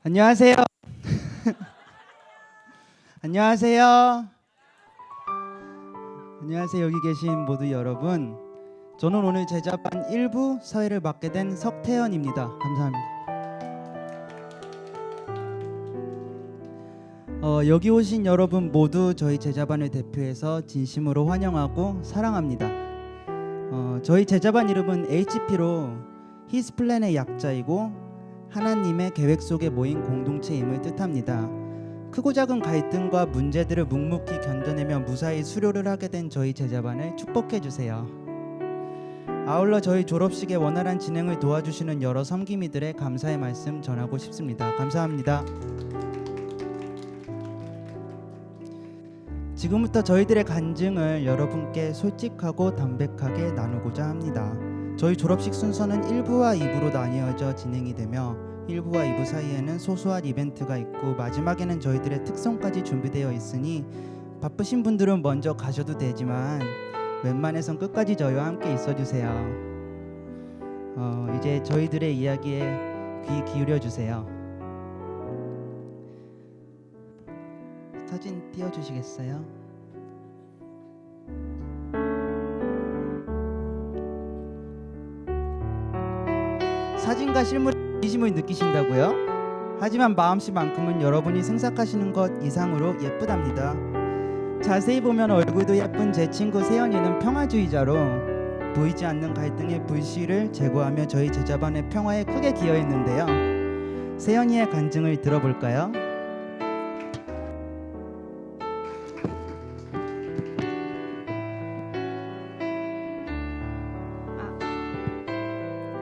안녕하세요. 안녕하세요. 안녕하세요. 여기 계신 모두 여러분. 저는 오늘 제자반 1부 사회를 맡게 된 석태현입니다. 감사합니다. 여기 오신 여러분 모두 저희 제자반을 대표해서 진심으로 환영하고 사랑합니다. 저희 제자반 이름은 HP로 His Plan의 약자이고 하나님의 계획 속에 모인 공동체임을 뜻합니다. 크고 작은 갈등과 문제들을 묵묵히 견뎌내며 무사히 수료를 하게 된 저희 제자반을 축복해 주세요. 아울러 저희 졸업식의 원활한 진행을 도와주시는 여러 섬김이들의 감사의 말씀 전하고 싶습니다. 감사합니다. 지금부터 저희들의 간증을 여러분께 솔직하고 담백하게 나누고자 합니다. 저희 졸업식 순서는 1부와 2부로 나뉘어져 진행이 되며 1부와 2부 사이에는 소소한 이벤트가 있고 마지막에는 저희들의 특송까지 준비되어 있으니 바쁘신 분들은 먼저 가셔도 되지만 웬만해선 끝까지 저희와 함께 있어주세요. 이제 저희들의 이야기에 귀 기울여주세요. 사진 띄워주시겠어요? 사진과 실물의 이심을 느끼신다고요? 하지만 마음씨만큼은 여러분이 생각하시는 것 이상으로 예쁘답니다. 자세히 보면 얼굴도 예쁜 제 친구 세연이는 평화주의자로 보이지 않는 갈등의 불씨를 제거하며 저희 제자반의 평화에 크게 기여했는데요. 세연이의 간증을 들어볼까요?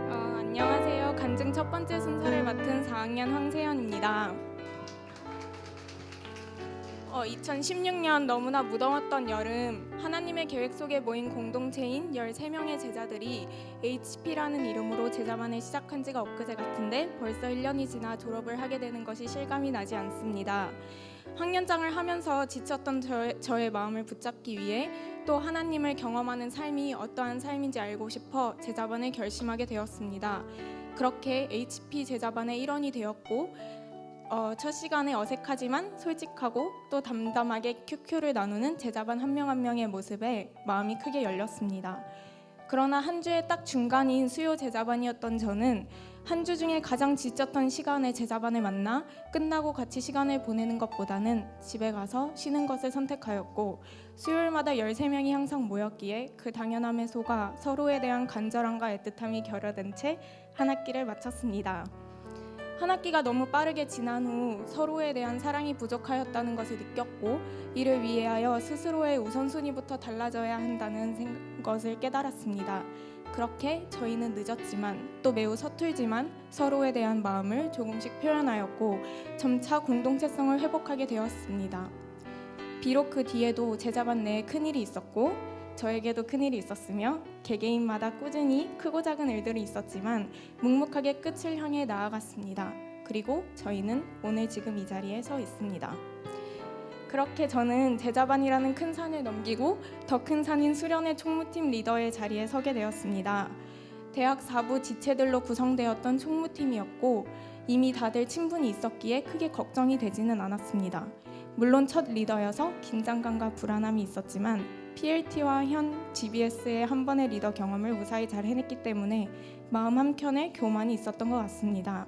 안녕하세요. 간증 첫 번째 순서를 맡은 4학년 황세연입니다. 2016년 너무나 무더웠던 여름, 하나님의 계획 속에 모인 공동체인 13명의 제자들이 HP라는 이름으로 제자반을 시작한 지가 엊그제 같은데 벌써 1년이 지나 졸업을 하게 되는 것이 실감이 나지 않습니다. 학년장을 하면서 지쳤던 저의 마음을 붙잡기 위해 또 하나님을 경험하는 삶이 어떠한 삶인지 알고 싶어 제자반을 결심하게 되었습니다. 그렇게 HP 제자반의 일원이 되었고 첫 시간에 어색하지만 솔직하고 또 담담하게 큐큐를 나누는 제자반 한 명 한 명의 모습에 마음이 크게 열렸습니다. 그러나 한 주의 딱 중간인 수요 제자반이었던 저는 한 주 중에 가장 지쳤던 시간에 제자반을 만나 끝나고 같이 시간을 보내는 것보다는 집에 가서 쉬는 것을 선택하였고 수요일마다 13명이 항상 모였기에 그 당연함에 속아 서로에 대한 간절함과 애틋함이 결여된 채 한 학기를 마쳤습니다. 한 학기가 너무 빠르게 지난 후 서로에 대한 사랑이 부족하였다는 것을 느꼈고 이를 위하여 스스로의 우선순위부터 달라져야 한다는 것을 깨달았습니다. 그렇게 저희는 늦었지만 또 매우 서툴지만 서로에 대한 마음을 조금씩 표현하였고 점차 공동체성을 회복하게 되었습니다. 비록 그 뒤에도 제자반 내에 큰일이 있었고 저에게도 큰일이 있었으며 개개인마다 꾸준히 크고 작은 일들이 있었지만 묵묵하게 끝을 향해 나아갔습니다. 그리고 저희는 오늘 지금 이 자리에 서 있습니다. 그렇게 저는 제자반이라는 큰 산을 넘기고 더 큰 산인 수련회 총무팀 리더의 자리에 서게 되었습니다. 대학 4부 지체들로 구성되었던 총무팀이었고 이미 다들 친분이 있었기에 크게 걱정이 되지는 않았습니다. 물론 첫 리더여서 긴장감과 불안함이 있었지만 PLT와 현 GBS의 한 번의 리더 경험을 무사히 잘 해냈기 때문에 마음 한켠에 교만이 있었던 것 같습니다.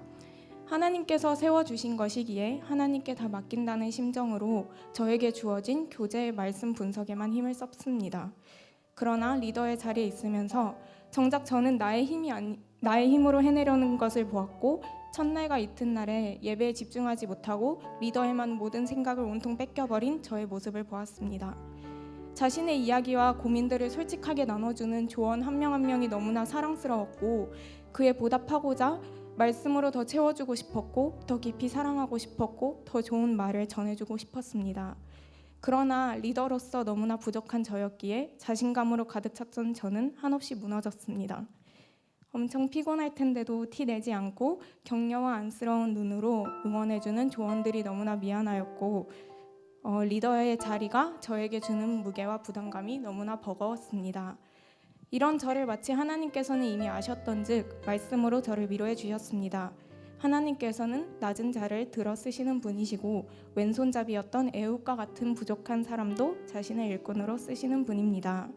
하나님께서 세워주신 것이기에 하나님께 다 맡긴다는 심정으로 저에게 주어진 교재의 말씀 분석에만 힘을 썼습니다. 그러나 리더의 자리에 있으면서 정작 저는 나의 힘으로 해내려는 것을 보았고 첫날과 이튿날에 예배에 집중하지 못하고 리더에만 모든 생각을 온통 뺏겨버린 저의 모습을 보았습니다. 자신의 이야기와 고민들을 솔직하게 나눠주는 조언 한 명 한 명이 너무나 사랑스러웠고 그에 보답하고자 말씀으로 더 채워주고 싶었고 더 깊이 사랑하고 싶었고 더 좋은 말을 전해주고 싶었습니다. 그러나 리더로서 너무나 부족한 저였기에 자신감으로 가득 찼던 저는 한없이 무너졌습니다. 엄청 피곤할 텐데도 티 내지 않고 격려와 안쓰러운 눈으로 응원해주는 조언들이 너무나 미안하였고 리더의 자리가 저에게 주는 무게와 부담감이 너무나 버거웠습니다. 이런 저를 마치 하나님께서는 이미 아셨던즉 말씀으로 저를 위로해 주셨습니다. 하나님께서는 낮은 자를 들어 쓰시는 분이시고 왼손잡이였던 에훗과 같은 부족한 사람도 자신의 일꾼으로 쓰시는 분입니다.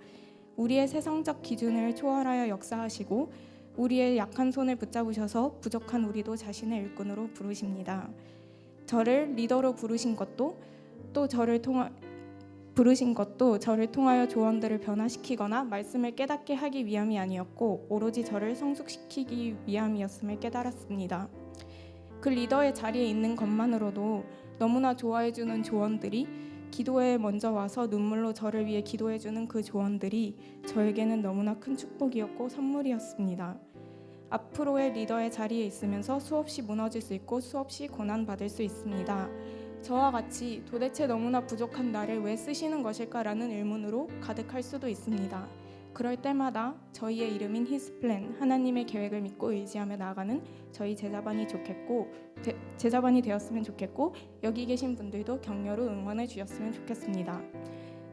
우리의 세상적 기준을 초월하여 역사하시고 우리의 약한 손을 붙잡으셔서 부족한 우리도 자신의 일꾼으로 부르십니다. 저를 리더로 부르신 것도 저를 통하여 조언들을 변화시키거나 말씀을 깨닫게 하기 위함이 아니었고 오로지 저를 성숙시키기 위함이었음을 깨달았습니다. 그 리더의 자리에 있는 것만으로도 너무나 좋아해주는 조언들이, 기도에 먼저 와서 눈물로 저를 위해 기도해주는 그 조언들이 저에게는 너무나 큰 축복이었고 선물이었습니다. 앞으로의 리더의 자리에 있으면서 수없이 무너질 수 있고 수없이 고난받을 수 있습니다. 저와 같이 도대체 너무나 부족한 나를 왜 쓰시는 것일까라는 의문으로 가득할 수도 있습니다. 그럴 때마다 저희의 이름인 히스플랜, 하나님의 계획을 믿고 의지하며 나아가는 저희 제자반이 되었으면 좋겠고 여기 계신 분들도 격려로 응원해 주셨으면 좋겠습니다.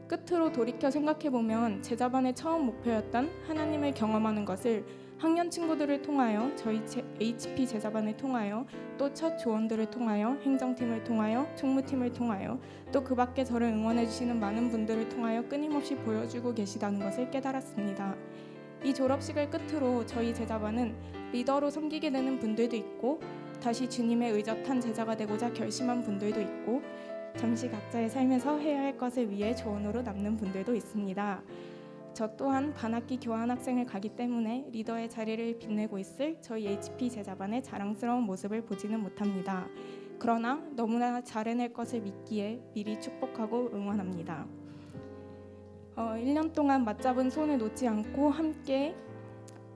끝으로 돌이켜 생각해보면 제자반의 처음 목표였던 하나님을 경험하는 것을 학년 친구들을 통하여, 저희 HP 제자반을 통하여, 또 첫 조언들을 통하여, 행정팀을 통하여, 총무팀을 통하여, 또 그 밖에 저를 응원해 주시는 많은 분들을 통하여 끊임없이 보여주고 계시다는 것을 깨달았습니다. 이 졸업식을 끝으로 저희 제자반은 리더로 섬기게 되는 분들도 있고 다시 주님의 의젓한 제자가 되고자 결심한 분들도 있고 잠시 각자의 삶에서 해야 할 것을 위해 조언으로 남는 분들도 있습니다. 저 또한 반학기 교환학생을 가기 때문에 리더의 자리를 빛내고 있을 저희 HP 제자반의 자랑스러운 모습을 보지는 못합니다. 그러나 너무나 잘해낼 것을 믿기에 미리 축복하고 응원합니다. 1년 동안 맞잡은 손을 놓지 않고 함께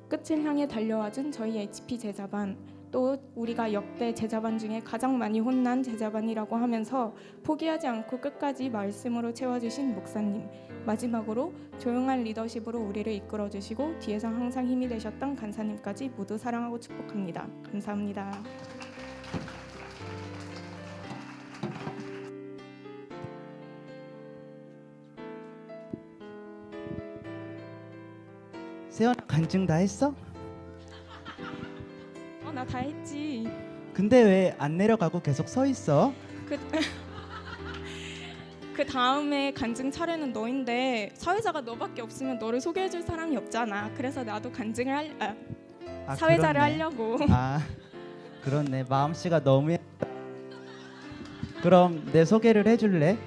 끝을 향해 달려와준 저희 HP 제자반, 또 우리가 역대 제자반 중에 가장 많이 혼난 제자반이라고 하면서 포기하지 않고 끝까지 말씀으로 채워주신 목사님, 마지막으로 조용한 리더십으로 우리를 이끌어주시고 뒤에서 항상 힘이 되셨던 간사님까지 모두 사랑하고 축복합니다. 감사합니다. 세연아, 간증 다 했어? 나 다 했지. 근데 왜 안 내려가고 계속 서 있어? 그 다음에 간증 차례는 너인데 사회자가 너밖에 없으면 너를 소개해줄 사람이 없잖아. 그래서 나도 간증을 사회자를 그렇네. 하려고. 그렇네. 마음씨가 너무 예쁘다. 그럼 내 소개를 해줄래?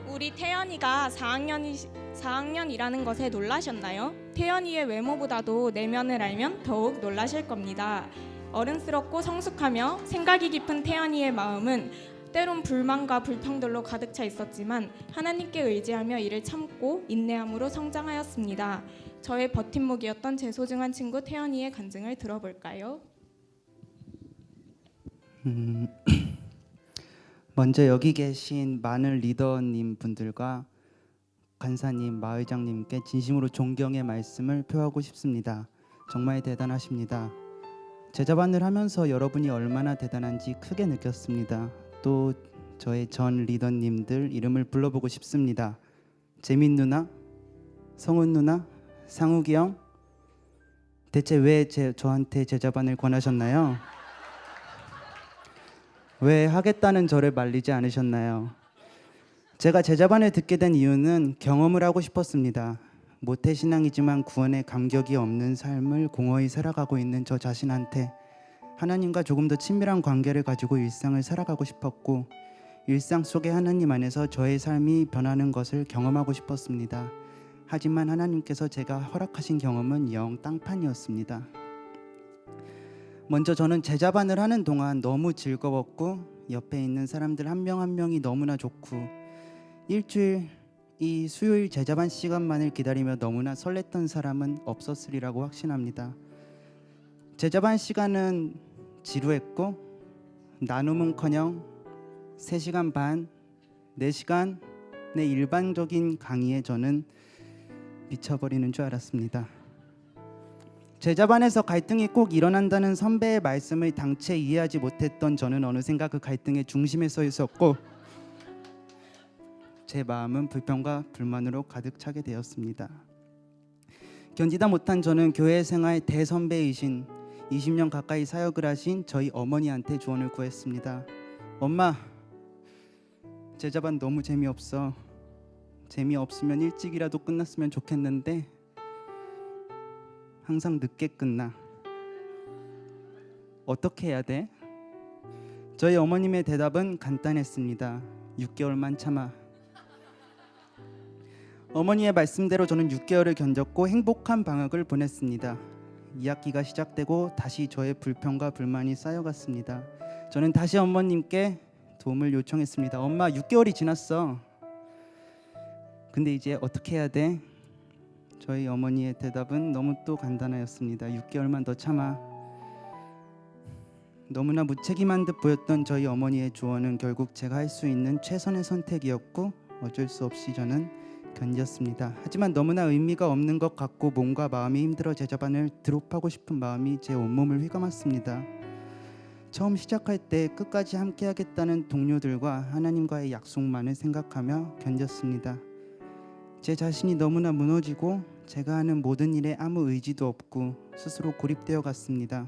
우리 태연이가 4학년이라는 것에 놀라셨나요? 태연이의 외모보다도 내면을 알면 더욱 놀라실 겁니다. 어른스럽고 성숙하며 생각이 깊은 태연이의 마음은 때론 불만과 불평들로 가득 차 있었지만 하나님께 의지하며 이를 참고 인내함으로 성장하였습니다. 저의 버팀목이었던 제 소중한 친구 태연이의 간증을 들어볼까요? 먼저 여기 계신 많은 리더님 분들과 간사님, 마의장님께 진심으로 존경의 말씀을 표하고 싶습니다. 정말 대단하십니다. 제자반을 하면서 여러분이 얼마나 대단한지 크게 느꼈습니다. 또 저의 전 리더님들 이름을 불러보고 싶습니다. 재민 누나, 성훈 누나, 상욱이 형. 대체 왜 저한테 제자반을 권하셨나요? 왜 하겠다는 저를 말리지 않으셨나요? 제가 제자반을 듣게 된 이유는 경험을 하고 싶었습니다. 모태신앙이지만 구원에 감격이 없는 삶을 공허히 살아가고 있는 저 자신한테 하나님과 조금 더 친밀한 관계를 가지고 일상을 살아가고 싶었고, 일상 속에 하나님 안에서 저의 삶이 변하는 것을 경험하고 싶었습니다. 하지만 하나님께서 제가 허락하신 경험은 영 땅판이었습니다. 먼저 저는 제자반을 하는 동안 너무 즐거웠고 옆에 있는 사람들 한 명 한 명이 너무나 좋고, 일주일 이 수요일 제자반 시간만을 기다리며 너무나 설렜던 사람은 없었으리라고 확신합니다. 제자반 시간은 지루했고 나눔은커녕 3시간 반, 4시간의 일반적인 강의에 저는 미쳐버리는 줄 알았습니다. 제자반에서 갈등이 꼭 일어난다는 선배의 말씀을 당최 이해하지 못했던 저는 어느샌가 그 갈등의 중심에 서 있었고, 제 마음은 불평과 불만으로 가득 차게 되었습니다. 견디다 못한 저는 교회 생활 대선배이신 20년 가까이 사역을 하신 저희 어머니한테 조언을 구했습니다. 엄마, 제자반 너무 재미없어. 재미없으면 일찍이라도 끝났으면 좋겠는데 항상 늦게 끝나. 어떻게 해야 돼? 저희 어머님의 대답은 간단했습니다. 6개월만 참아. 어머니의 말씀대로 저는 6개월을 견뎠고 행복한 방학을 보냈습니다. 2학기가 시작되고 다시 저의 불평과 불만이 쌓여갔습니다. 저는 다시 어머님께 도움을 요청했습니다. 엄마, 6개월이 지났어. 근데 이제 어떻게 해야 돼? 저희 어머니의 대답은 너무 또 간단하였습니다. 6개월만 더 참아. 너무나 무책임한 듯 보였던 저희 어머니의 조언은 결국 제가 할 수 있는 최선의 선택이었고 어쩔 수 없이 저는 견뎠습니다. 하지만 너무나 의미가 없는 것 같고 몸과 마음이 힘들어 제자반을 드롭하고 싶은 마음이 제 온몸을 휘감았습니다. 처음 시작할 때 끝까지 함께하겠다는 동료들과 하나님과의 약속만을 생각하며 견뎠습니다. 제 자신이 너무나 무너지고 제가 하는 모든 일에 아무 의지도 없고 스스로 고립되어 갔습니다.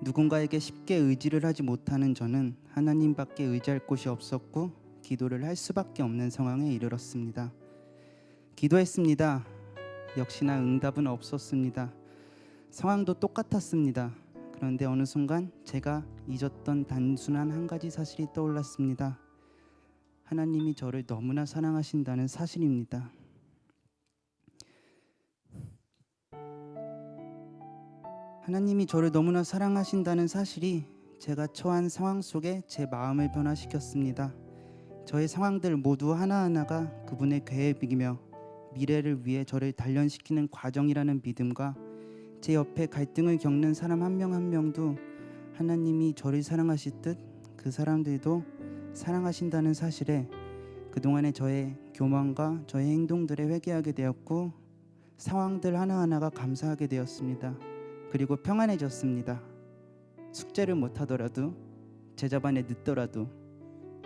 누군가에게 쉽게 의지를 하지 못하는 저는 하나님밖에 의지할 곳이 없었고 기도를 할 수밖에 없는 상황에 이르렀습니다. 기도했습니다. 역시나 응답은 없었습니다. 상황도 똑같았습니다. 그런데 어느 순간 제가 잊었던 단순한 한 가지 사실이 떠올랐습니다. 하나님이 저를 너무나 사랑하신다는 사실입니다. 하나님이 저를 너무나 사랑하신다는 사실이 제가 처한 상황 속에 제 마음을 변화시켰습니다. 저의 상황들 모두 하나하나가 그분의 계획이며 미래를 위해 저를 단련시키는 과정이라는 믿음과 제 옆에 갈등을 겪는 사람 한 명 한 명도 하나님이 저를 사랑하실 듯 그 사람들도 사랑하신다는 사실에 그동안의 저의 교만과 저의 행동들에 회개하게 되었고 상황들 하나하나가 감사하게 되었습니다. 그리고 평안해졌습니다. 숙제를 못하더라도 제자반에 늦더라도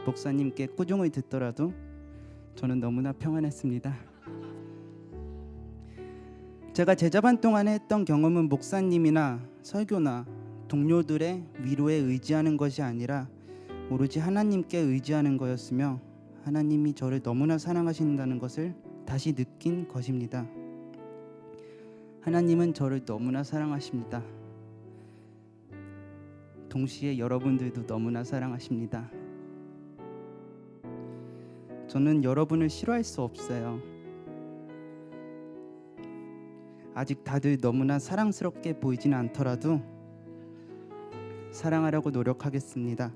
목사님께 꾸중을 듣더라도 저는 너무나 평안했습니다. 제가 제자반 동안에 했던 경험은 목사님이나 설교나 동료들의 위로에 의지하는 것이 아니라 오로지 하나님께 의지하는 거였으며 하나님이 저를 너무나 사랑하신다는 것을 다시 느낀 것입니다. 하나님은 저를 너무나 사랑하십니다. 동시에 여러분들도 너무나 사랑하십니다. 저는 여러분을 싫어할 수 없어요. 아직 다들 너무나 사랑스럽게 보이지는 않더라도 사랑하려고 노력하겠습니다.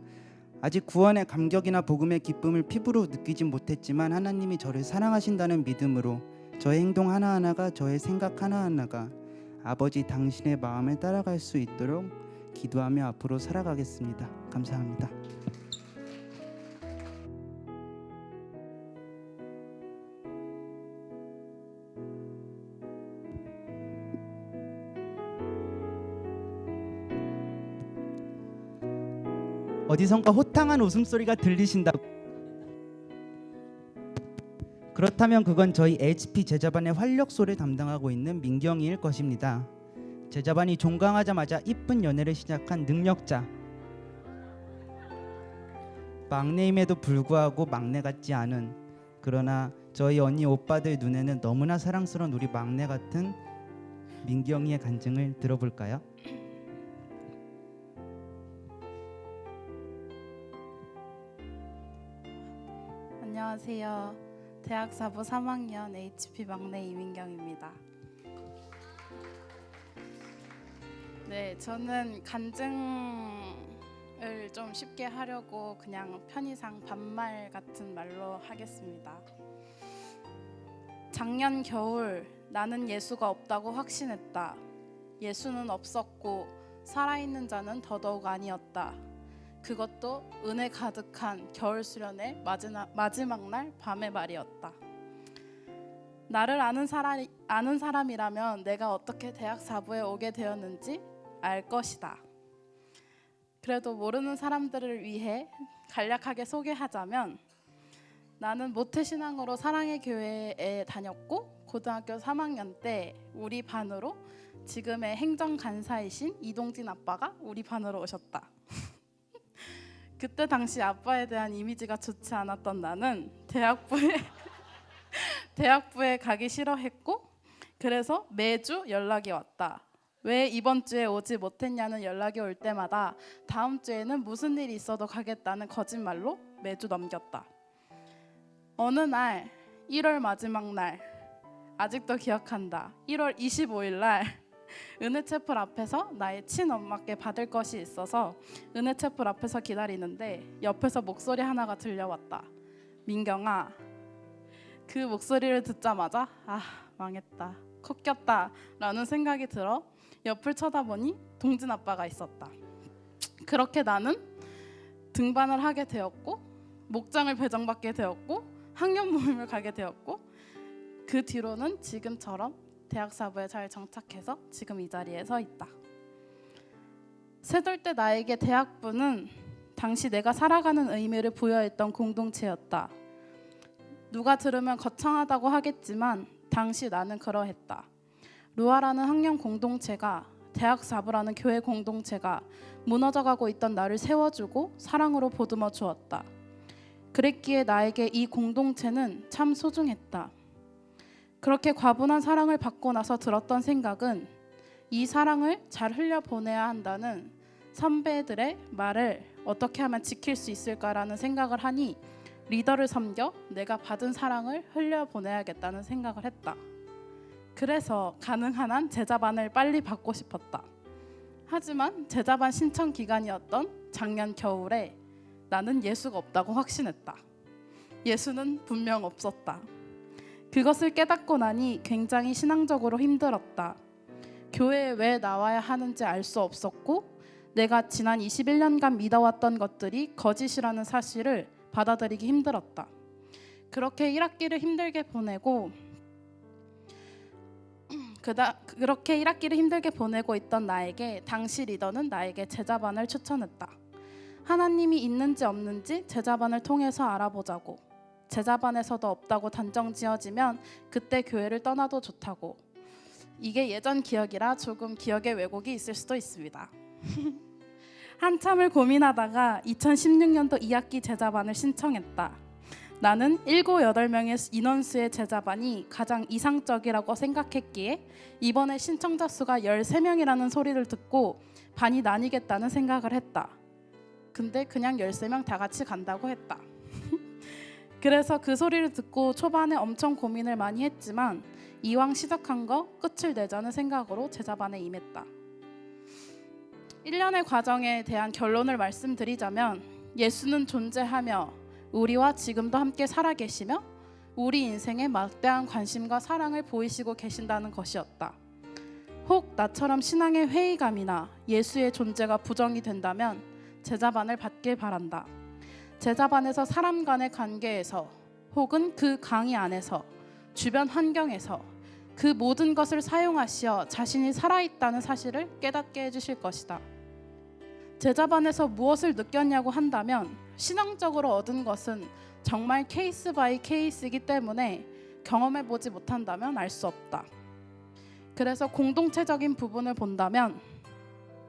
아직 구원의 감격이나 복음의 기쁨을 피부로 느끼진 못했지만 하나님이 저를 사랑하신다는 믿음으로 저의 행동 하나하나가 저의 생각 하나하나가 아버지 당신의 마음을 따라갈 수 있도록 기도하며 앞으로 살아가겠습니다. 감사합니다. 어디선가 호탕한 웃음소리가 들리신다고? 그렇다면 그건 저희 HP 제자반의 활력소를 담당하고 있는 민경이일 것입니다. 제자반이 종강하자마자 이쁜 연애를 시작한 능력자. 막내임에도 불구하고 막내 같지 않은, 그러나 저희 언니 오빠들 눈에는 너무나 사랑스러운 우리 막내 같은 민경이의 간증을 들어볼까요? 안녕하세요. 대학 4부 3학년 HP 막내 이민경입니다. 네, 저는 간증을 좀 쉽게 하려고 그냥 편의상 반말 같은 말로 하겠습니다. 작년 겨울 나는 예수가 없다고 확신했다. 예수는 없었고 살아있는 자는 더더욱 아니었다. 그것도 은혜 가득한 겨울 수련의 마지막 날 밤의 말이었다. 나를 아는 사람이라면 내가 어떻게 대학 4부에 오게 되었는지 알 것이다. 그래도 모르는 사람들을 위해 간략하게 소개하자면 나는 모태신앙으로 사랑의 교회에 다녔고 고등학교 3학년 때 우리 반으로 지금의 행정간사이신 이동진 아빠가 우리 반으로 오셨다. 그때 당시 아빠에 대한 이미지가 좋지 않았던 나는 대학부에 가기 싫어했고 그래서 매주 연락이 왔다. 왜 이번 주에 오지 못했냐는 연락이 올 때마다 다음 주에는 무슨 일이 있어도 가겠다는 거짓말로 매주 넘겼다. 어느 날 1월 마지막 날 아직도 기억한다. 1월 25일 날 은혜채플 앞에서 나의 친엄마께 받을 것이 있어서 은혜채플 앞에서 기다리는데 옆에서 목소리 하나가 들려왔다. 민경아. 그 목소리를 듣자마자 아 망했다. 컸겼다 라는 생각이 들어 옆을 쳐다보니 동진 아빠가 있었다. 그렇게 나는 등반을 하게 되었고 목장을 배정받게 되었고 학년 모임을 가게 되었고 그 뒤로는 지금처럼 대학 사부에 잘 정착해서 지금 이 자리에 서 있다. 세돌 때 나에게 대학부는 당시 내가 살아가는 의미를 부여했던 공동체였다. 누가 들으면 거창하다고 하겠지만 당시 나는 그러했다. 루아라는 학년 공동체가 대학 사부라는 교회 공동체가 무너져가고 있던 나를 세워주고 사랑으로 보듬어 주었다. 그랬기에 나에게 이 공동체는 참 소중했다. 그렇게 과분한 사랑을 받고 나서 들었던 생각은 이 사랑을 잘 흘려보내야 한다는 선배들의 말을 어떻게 하면 지킬 수 있을까라는 생각을 하니 리더를 섬겨 내가 받은 사랑을 흘려보내야겠다는 생각을 했다. 그래서 가능한 한 제자반을 빨리 받고 싶었다. 하지만 제자반 신청 기간이었던 작년 겨울에 나는 예수가 없다고 확신했다. 예수는 분명 없었다. 그것을 깨닫고 나니 굉장히 신앙적으로 힘들었다. 교회에 왜 나와야 하는지 알 수 없었고 내가 지난 21년간 믿어왔던 것들이 거짓이라는 사실을 받아들이기 힘들었다. 그렇게 1학기를 힘들게 보내고 있던 나에게 당시 리더는 나에게 제자반을 추천했다. 하나님이 있는지 없는지 제자반을 통해서 알아보자고. 제자반에서도 없다고 단정 지어지면 그때 교회를 떠나도 좋다고. 이게 예전 기억이라 조금 기억에 왜곡이 있을 수도 있습니다. 한참을 고민하다가 2016년도 2학기 제자반을 신청했다. 나는 7, 8명의 인원수의 제자반이 가장 이상적이라고 생각했기에 이번에 신청자 수가 13명이라는 소리를 듣고 반이 나뉘겠다는 생각을 했다. 근데 그냥 13명 다 같이 간다고 했다. 그래서 그 소리를 듣고 초반에 엄청 고민을 많이 했지만 이왕 시작한 거 끝을 내자는 생각으로 제자반에 임했다. 1년의 과정에 대한 결론을 말씀드리자면 예수는 존재하며 우리와 지금도 함께 살아계시며 우리 인생에 막대한 관심과 사랑을 보이시고 계신다는 것이었다. 혹 나처럼 신앙의 회의감이나 예수의 존재가 부정이 된다면 제자반을 받길 바란다. 제자반에서 사람 간의 관계에서 혹은 그 강의 안에서 주변 환경에서 그 모든 것을 사용하시어 자신이 살아있다는 사실을 깨닫게 해주실 것이다. 제자반에서 무엇을 느꼈냐고 한다면 신앙적으로 얻은 것은 정말 케이스 바이 케이스이기 때문에 경험해보지 못한다면 알 수 없다. 그래서 공동체적인 부분을 본다면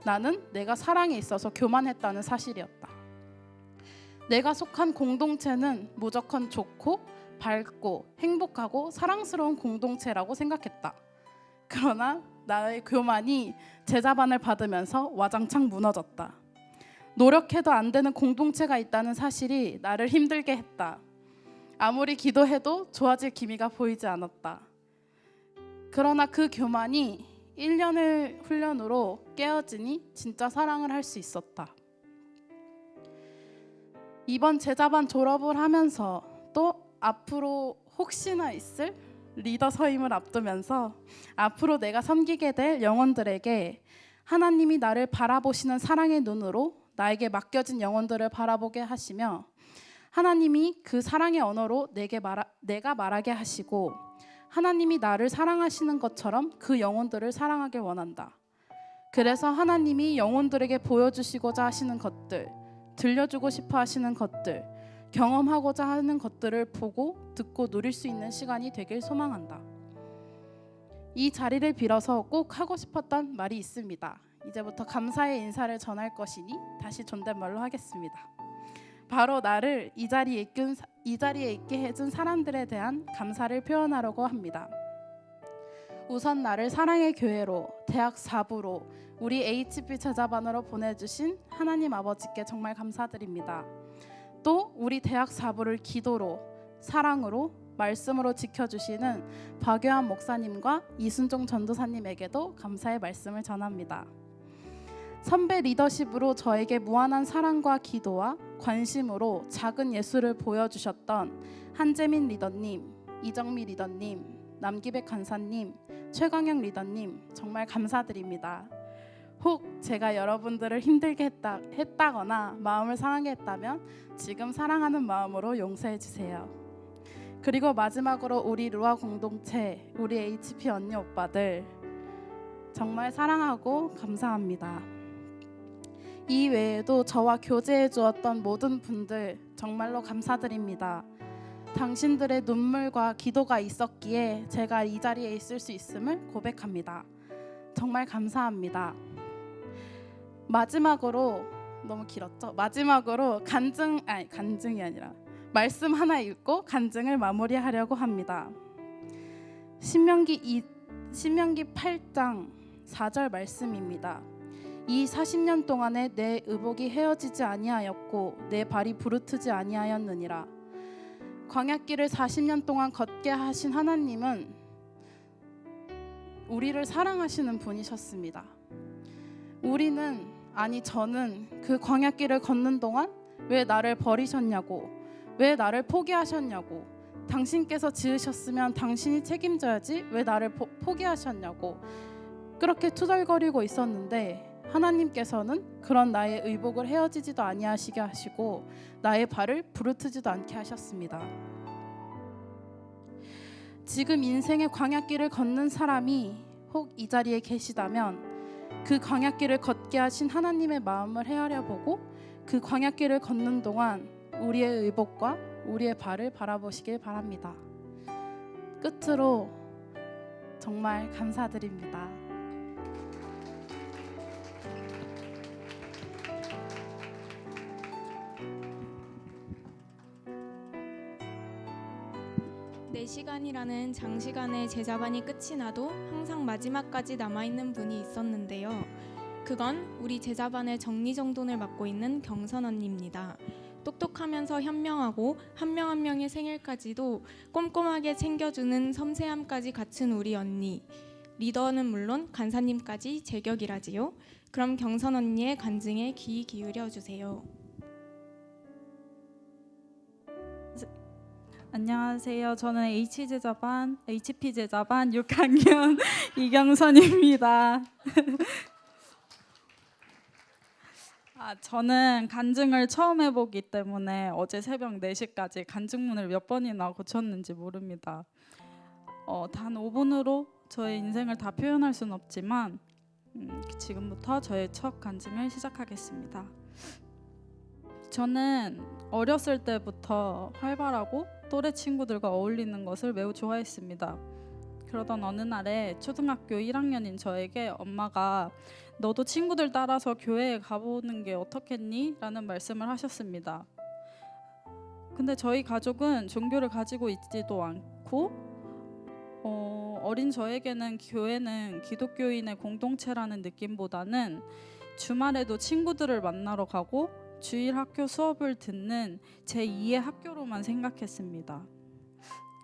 나는 내가 사랑에 있어서 교만했다는 사실이었다. 내가 속한 공동체는 무조건 좋고 밝고 행복하고 사랑스러운 공동체라고 생각했다. 그러나 나의 교만이 제자반을 받으면서 와장창 무너졌다. 노력해도 안 되는 공동체가 있다는 사실이 나를 힘들게 했다. 아무리 기도해도 좋아질 기미가 보이지 않았다. 그러나 그 교만이 1년의 훈련으로 깨어지니 진짜 사랑을 할 수 있었다. 이번 제자반 졸업을 하면서 또 앞으로 혹시나 있을 리더 서임을 앞두면서 앞으로 내가 섬기게 될 영혼들에게 하나님이 나를 바라보시는 사랑의 눈으로 나에게 맡겨진 영혼들을 바라보게 하시며 하나님이 그 사랑의 언어로 내가 말하게 하시고 하나님이 나를 사랑하시는 것처럼 그 영혼들을 사랑하길 원한다. 그래서 하나님이 영혼들에게 보여주시고자 하시는 것들, 들려주고 싶어 하시는 것들, 경험하고자 하는 것들을 보고 듣고 누릴 수 있는 시간이 되길 소망한다. 이 자리를 빌어서 꼭 하고 싶었던 말이 있습니다. 이제부터 감사의 인사를 전할 것이니 다시 존댓말로 하겠습니다. 바로 나를 이 자리에 있게 해준 사람들에 대한 감사를 표현하려고 합니다. 우선 나를 사랑의 교회로, 대학 4부로, 우리 HP 제자반으로 보내주신 하나님 아버지께 정말 감사드립니다. 또 우리 대학 4부를 기도로, 사랑으로, 말씀으로 지켜주시는 박요한 목사님과 이순종 전도사님에게도 감사의 말씀을 전합니다. 선배 리더십으로 저에게 무한한 사랑과 기도와 관심으로 작은 예수를 보여주셨던 한재민 리더님, 이정미 리더님, 남기백 간사님, 최광영 리더님 정말 감사드립니다. 혹 제가 여러분들을 힘들게 했다거나 마음을 상하게 했다면 지금 사랑하는 마음으로 용서해 주세요. 그리고 마지막으로 우리 루아 공동체, 우리 HP 언니 오빠들 정말 사랑하고 감사합니다. 이 외에도 저와 교제해 주었던 모든 분들 정말로 감사드립니다. 당신들의 눈물과 기도가 있었기에 제가 이 자리에 있을 수 있음을 고백합니다. 정말 감사합니다. 마지막으로 너무 길었죠? 마지막으로 간증이 아니라 말씀 하나 읽고 간증을 마무리하려고 합니다. 신명기 8장 4절 말씀입니다. 이 40년 동안에 내 의복이 헤어지지 아니하였고 내 발이 부르트지 아니하였느니라. 광야길을 40년 동안 걷게 하신 하나님은 우리를 사랑하시는 분이셨습니다. 저는 그 광야길을 걷는 동안 왜 나를 버리셨냐고, 왜 나를 포기하셨냐고, 당신께서 지으셨으면 당신이 책임져야지 왜 나를 포기하셨냐고 그렇게 투덜거리고 있었는데 하나님께서는 그런 나의 의복을 헤어지지도 아니하시게 하시고 나의 발을 부르트지도 않게 하셨습니다. 지금 인생의 광야길을 걷는 사람이 혹 이 자리에 계시다면 그 광야길을 걷게 하신 하나님의 마음을 헤아려 보고 그 광야길을 걷는 동안 우리의 의복과 우리의 발을 바라보시길 바랍니다. 끝으로 정말 감사드립니다. 내 시간이라는 장시간의 제자반이 끝이 나도 항상 마지막까지 남아있는 분이 있었는데요. 그건 우리 제자반의 정리정돈을 맡고 있는 경선 언니입니다. 똑똑하면서 현명하고 한 명 한 명의 생일까지도 꼼꼼하게 챙겨주는 섬세함까지 갖춘 우리 언니. 리더는 물론 간사님까지 제격이라지요. 그럼 경선 언니의 간증에 귀 기울여 주세요. 안녕하세요. 저는 HP 제자반 6학년 이경선입니다. 저는 간증을 처음 해보기 때문에 어제 새벽 4시까지 간증문을 몇 번이나 고쳤는지 모릅니다. 단 5분으로 저의 인생을 다 표현할 수는 없지만 지금부터 저의 첫 간증을 시작하겠습니다. 저는 어렸을 때부터 활발하고 또래 친구들과 어울리는 것을 매우 좋아했습니다. 그러던 어느 날에 초등학교 1학년인 저에게 엄마가 너도 친구들 따라서 교회에 가보는 게 어떻겠니? 라는 말씀을 하셨습니다. 근데 저희 가족은 종교를 가지고 있지도 않고 어린 저에게는 교회는 기독교인의 공동체라는 느낌보다는 주말에도 친구들을 만나러 가고 주일 학교 수업을 듣는 제2의 학교로만 생각했습니다.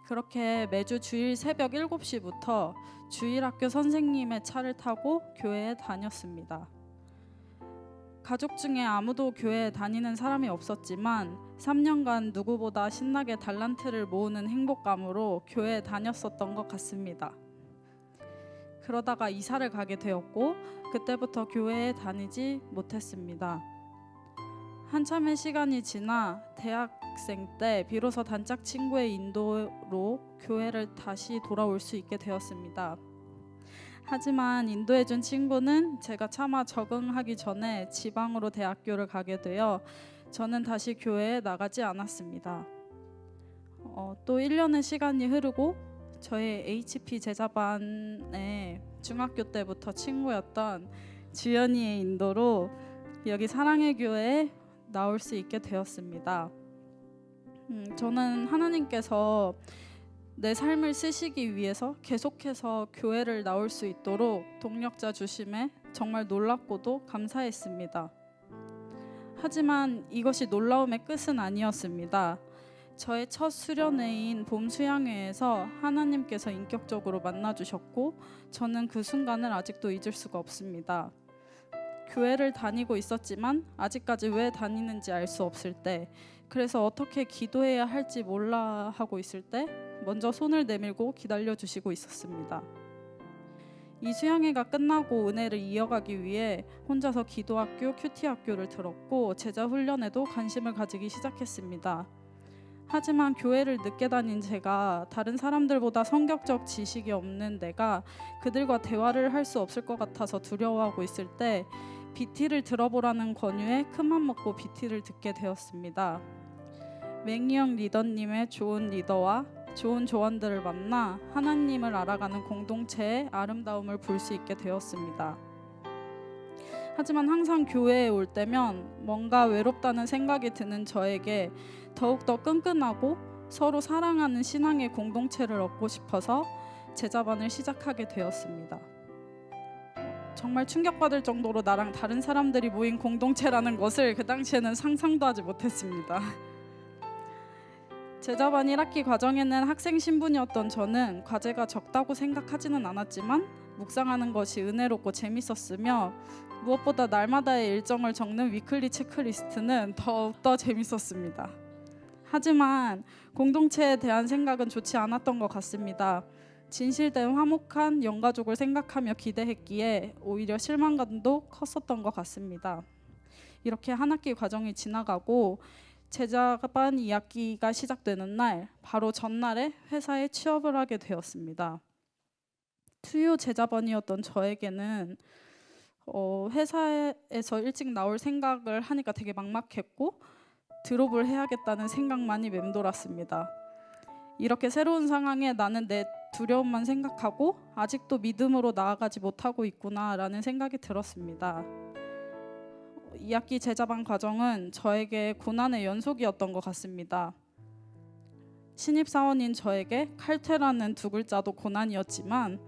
그렇게 매주 주일 새벽 7시부터 주일 학교 선생님의 차를 타고 교회에 다녔습니다. 가족 중에 아무도 교회에 다니는 사람이 없었지만 3년간 누구보다 신나게 달란트를 모으는 행복감으로 교회에 다녔었던 것 같습니다. 그러다가 이사를 가게 되었고 그때부터 교회에 다니지 못했습니다. 한참의 시간이 지나 대학생 때 비로소 단짝 친구의 인도로 교회를 다시 돌아올 수 있게 되었습니다. 하지만 인도해준 친구는 제가 차마 적응하기 전에 지방으로 대학교를 가게 되어 저는 다시 교회에 나가지 않았습니다. 또 1년의 시간이 흐르고 저의 HP 제자반에 중학교 때부터 친구였던 주연이의 인도로 여기 사랑의 교회에 나올 수 있게 되었습니다. 저는 하나님께서 내 삶을 쓰시기 위해서 계속해서 교회를 나올 수 있도록 동력자 주심에 정말 놀랍고도 감사했습니다. 하지만 이것이 놀라움의 끝은 아니었습니다. 저의 첫 수련회인 봄 수양회에서 하나님께서 인격적으로 만나주셨고 저는 그 순간을 아직도 잊을 수가 없습니다. 교회를 다니고 있었지만 아직까지 왜 다니는지 알 수 없을 때, 그래서 어떻게 기도해야 할지 몰라 하고 있을 때 먼저 손을 내밀고 기다려주시고 있었습니다. 이 수양회가 끝나고 은혜를 이어가기 위해 혼자서 기도학교, 큐티학교를 들었고 제자 훈련에도 관심을 가지기 시작했습니다. 하지만 교회를 늦게 다닌 제가 다른 사람들보다 성격적 지식이 없는 내가 그들과 대화를 할 수 없을 것 같아서 두려워하고 있을 때 BT를 들어보라는 권유에 큰맘 먹고 BT를 듣게 되었습니다. 맹이형 리더님의 좋은 리더와 좋은 조언들을 만나 하나님을 알아가는 공동체의 아름다움을 볼 수 있게 되었습니다. 하지만 항상 교회에 올 때면 뭔가 외롭다는 생각이 드는 저에게 더욱더 끈끈하고 서로 사랑하는 신앙의 공동체를 얻고 싶어서 제자반을 시작하게 되었습니다. 정말 충격받을 정도로 나랑 다른 사람들이 모인 공동체라는 것을 그 당시에는 상상도 하지 못했습니다. 제자반 1학기 과정에는 학생 신분이었던 저는 과제가 적다고 생각하지는 않았지만 묵상하는 것이 은혜롭고 재밌었으며 무엇보다 날마다의 일정을 적는 위클리 체크리스트는 더욱더 재밌었습니다. 하지만 공동체에 대한 생각은 좋지 않았던 것 같습니다. 진실된 화목한 영가족을 생각하며 기대했기에 오히려 실망감도 컸었던 것 같습니다. 이렇게 한 학기 과정이 지나가고 제자반 2학기가 시작되는 날, 바로 전날에 회사에 취업을 하게 되었습니다. 투유 제자반이었던 저에게는 회사에서 일찍 나올 생각을 하니까 되게 막막했고 드롭을 해야겠다는 생각만이 맴돌았습니다. 이렇게 새로운 상황에 나는 내 두려움만 생각하고 아직도 믿음으로 나아가지 못하고 있구나라는 생각이 들었습니다. 2학기 제자반 과정은 저에게 고난의 연속이었던 것 같습니다. 신입사원인 저에게 칼퇴라는 두 글자도 고난이었지만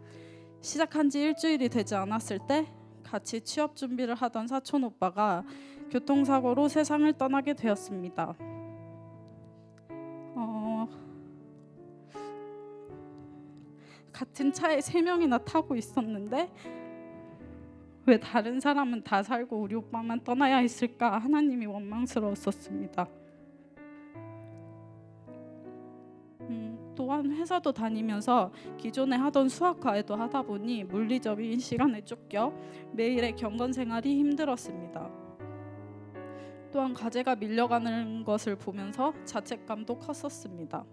시작한 지 일주일이 되지 않았을 때 같이 취업 준비를 하던 사촌 오빠가 교통사고로 세상을 떠나게 되었습니다. 같은 차에 3명이나 타고 있었는데 왜 다른 사람은 다 살고 우리 오빠만 떠나야 했을까? 하나님이 원망스러웠었습니다. 또한 회사도 다니면서 기존에 하던 수학 과외도 하다 보니 물리적인 시간에 쫓겨 매일의 경건 생활이 힘들었습니다. 또한 과제가 밀려가는 것을 보면서 자책감도 컸었습니다.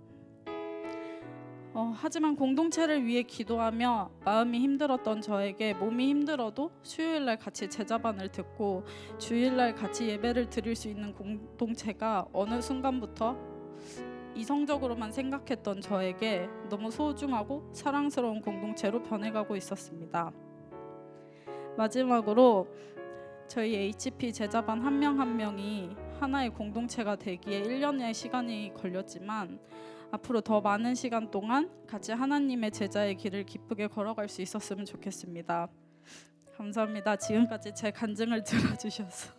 하지만 공동체를 위해 기도하며 마음이 힘들었던 저에게 몸이 힘들어도 수요일날 같이 제자반을 듣고 주일날 같이 예배를 드릴 수 있는 공동체가 어느 순간부터 이성적으로만 생각했던 저에게 너무 소중하고 사랑스러운 공동체로 변해가고 있었습니다. 마지막으로 저희 HP 제자반 한 명 한 명이 하나의 공동체가 되기에 1년의 시간이 걸렸지만 앞으로 더 많은 시간 동안 같이 하나님의 제자의 길을 기쁘게 걸어갈 수 있었으면 좋겠습니다. 감사합니다. 지금까지 제 간증을 들어주셔서.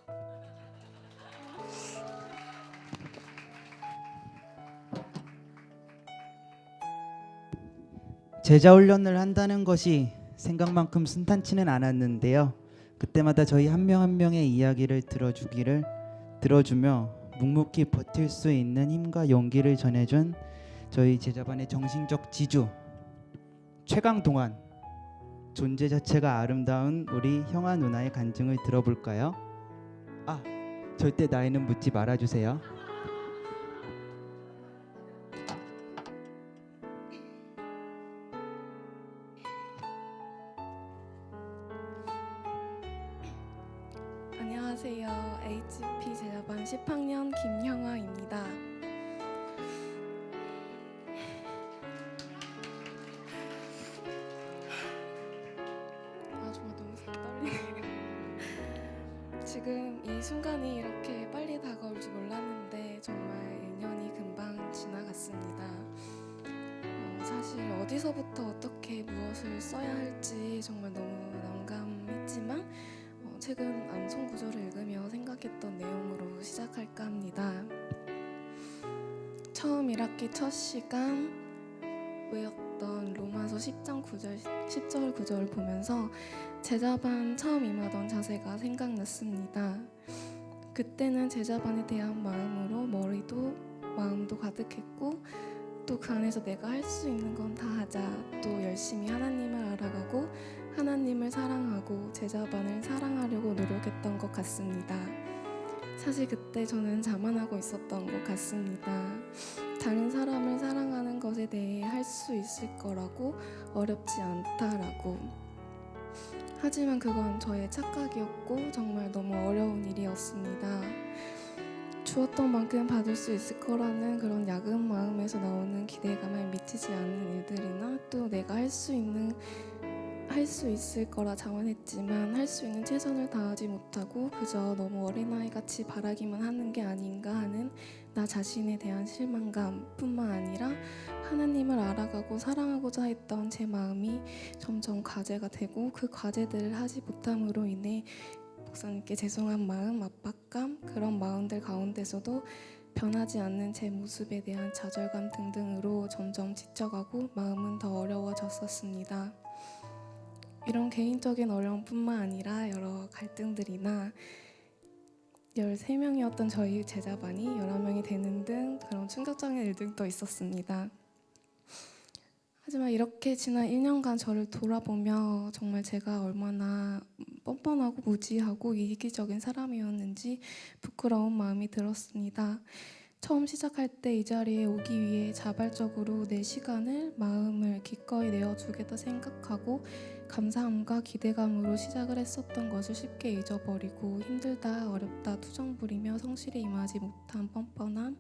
제자 훈련을 한다는 것이 생각만큼 순탄치는 않았는데요. 그때마다 저희 한 명 한 명의 이야기를 들어주며 묵묵히 버틸 수 있는 힘과 용기를 전해준 저희 제자반의 정신적 지주 최강동안, 존재 자체가 아름다운 우리 형아 누나의 간증을 들어볼까요? 절대 나이는 묻지 말아주세요. 안녕하세요. HP 제자반 10학년 김형아입니다. 정말 너무 떨리네요. 지금 이 순간이 이렇게 빨리 다가올 줄 몰랐는데 정말 1년이 금방 지나갔습니다. 사실 어디서부터 어떻게 무엇을 써야 할지 정말 너무 난감했지만 최근 암송 구절을 읽으며 생각했던 내용으로 시작할까 합니다. 처음 1학기 첫 시간 외웠던 로마서 10절 9절을 보면서 제자반 처음 임하던 자세가 생각났습니다. 그때는 제자반에 대한 마음으로 머리도 마음도 가득했고 또 그 안에서 내가 할 수 있는 건 다 하자, 또 열심히 하나님을 알아가고 하나님을 사랑하고 제자반을 사랑하려고 노력했던 것 같습니다. 사실 그때 저는 자만하고 있었던 것 같습니다. 다른 사람을 사랑하는 것에 대해 할 수 있을 거라고, 어렵지 않다라고. 하지만 그건 저의 착각이었고 정말 너무 어려운 일이었습니다. 주었던 만큼 받을 수 있을 거라는 그런 야근 마음에서 나오는 기대감에 미치지 않는 일들이나 또 내가 할 수 있을 거라 자만했지만 할 수 있는 최선을 다하지 못하고 그저 너무 어린아이같이 바라기만 하는 게 아닌가 하는 나 자신에 대한 실망감뿐만 아니라 하나님을 알아가고 사랑하고자 했던 제 마음이 점점 과제가 되고 그 과제들을 하지 못함으로 인해 목사님께 죄송한 마음, 압박감, 그런 마음들 가운데서도 변하지 않는 제 모습에 대한 좌절감 등등으로 점점 지쳐가고 마음은 더 어려워졌었습니다. 이런 개인적인 어려움뿐만 아니라 여러 갈등들이나 13명이었던 저희 제자반이 11명이 되는 등 그런 충격적인 일들도 있었습니다. 하지만 이렇게 지난 1년간 저를 돌아보며 정말 제가 얼마나 뻔뻔하고 무지하고 이기적인 사람이었는지 부끄러운 마음이 들었습니다. 처음 시작할 때 이 자리에 오기 위해 자발적으로 내 시간을, 마음을 기꺼이 내어주겠다 생각하고 감사함과 기대감으로 시작을 했었던 것을 쉽게 잊어버리고 힘들다, 어렵다 투정 부리며 성실히 임하지 못한 뻔뻔함,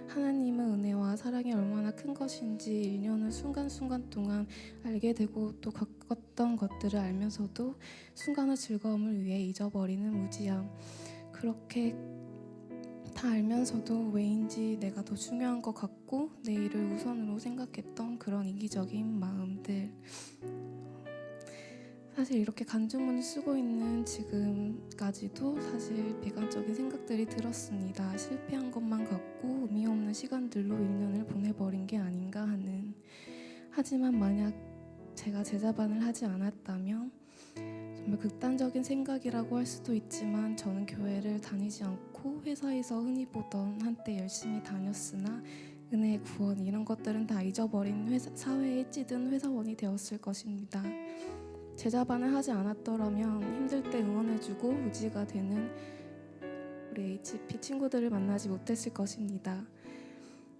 하나님의 은혜와 사랑이 얼마나 큰 것인지 1년을 순간순간 동안 알게 되고 또 겪었던 것들을 알면서도 순간의 즐거움을 위해 잊어버리는 무지함, 그렇게 다 알면서도 왜인지 내가 더 중요한 것 같고 내 일을 우선으로 생각했던 그런 이기적인 마음들. 사실 이렇게 간주문을 쓰고 있는 지금까지도 사실 비관적인 생각들이 들었습니다. 실패한 것만 같고 의미 없는 시간들로 1년을 보내버린 게 아닌가 하는. 하지만 만약 제가 제자반을 하지 않았다면 정말 극단적인 생각이라고 할 수도 있지만 저는 교회를 다니지 않고 회사에서 흔히 보던 한때 열심히 다녔으나 은혜의 구원 이런 것들은 다 잊어버린 사회에 찌든 회사원이 되었을 것입니다. 제자반을 하지 않았더라면 힘들 때 응원해주고 의지가 되는 우리 HP 친구들을 만나지 못했을 것입니다.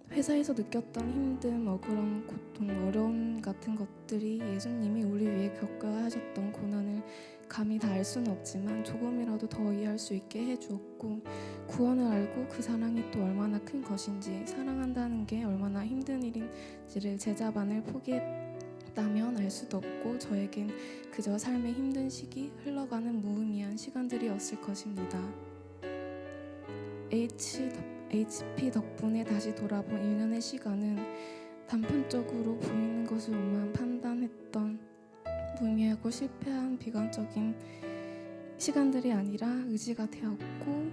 회사에서 느꼈던 힘듦, 억울함, 고통, 어려움 같은 것들이 예수님이 우리 위해 겪어야 하셨던 고난을 감히 다 알 수는 없지만 조금이라도 더 이해할 수 있게 해주었고 구원을 알고 그 사랑이 또 얼마나 큰 것인지 사랑한다는 게 얼마나 힘든 일인지를 제자반을 포기했다면 알 수도 없고 저에겐 그저 삶의 힘든 시기, 흘러가는 무의미한 시간들이었을 것입니다. HP 덕분에 다시 돌아본 1년의 시간은 단편적으로 보이는 것으로만 판단했던 무의미하고 실패한 비관적인 시간들이 아니라 의지가 되었고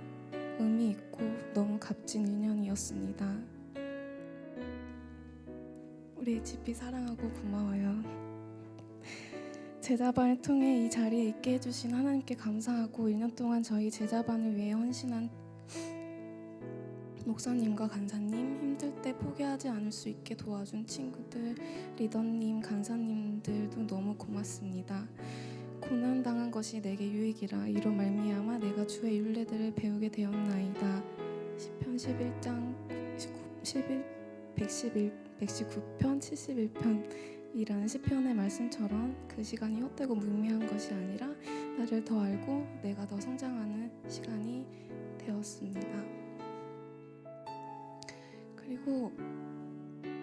의미 있고 너무 값진 1년이었습니다. 우리 HP 사랑하고 고마워요. 제자반을 통해 이 자리에 있게 해주신 하나님께 감사하고 1년 동안 저희 제자반을 위해 헌신한 목사님과 간사님, 힘들 때 포기하지 않을 수 있게 도와준 친구들, 리더님, 간사님들도 너무 고맙습니다. 고난당한 것이 내게 유익이라 이로 말미암아 내가 주의 율례들을 배우게 되었나이다. 시편 11장 119편 71편 이라는 시편의 말씀처럼 그 시간이 헛되고 무의미한 것이 아니라 나를 더 알고 내가 더 성장하는 시간이 되었습니다. 그리고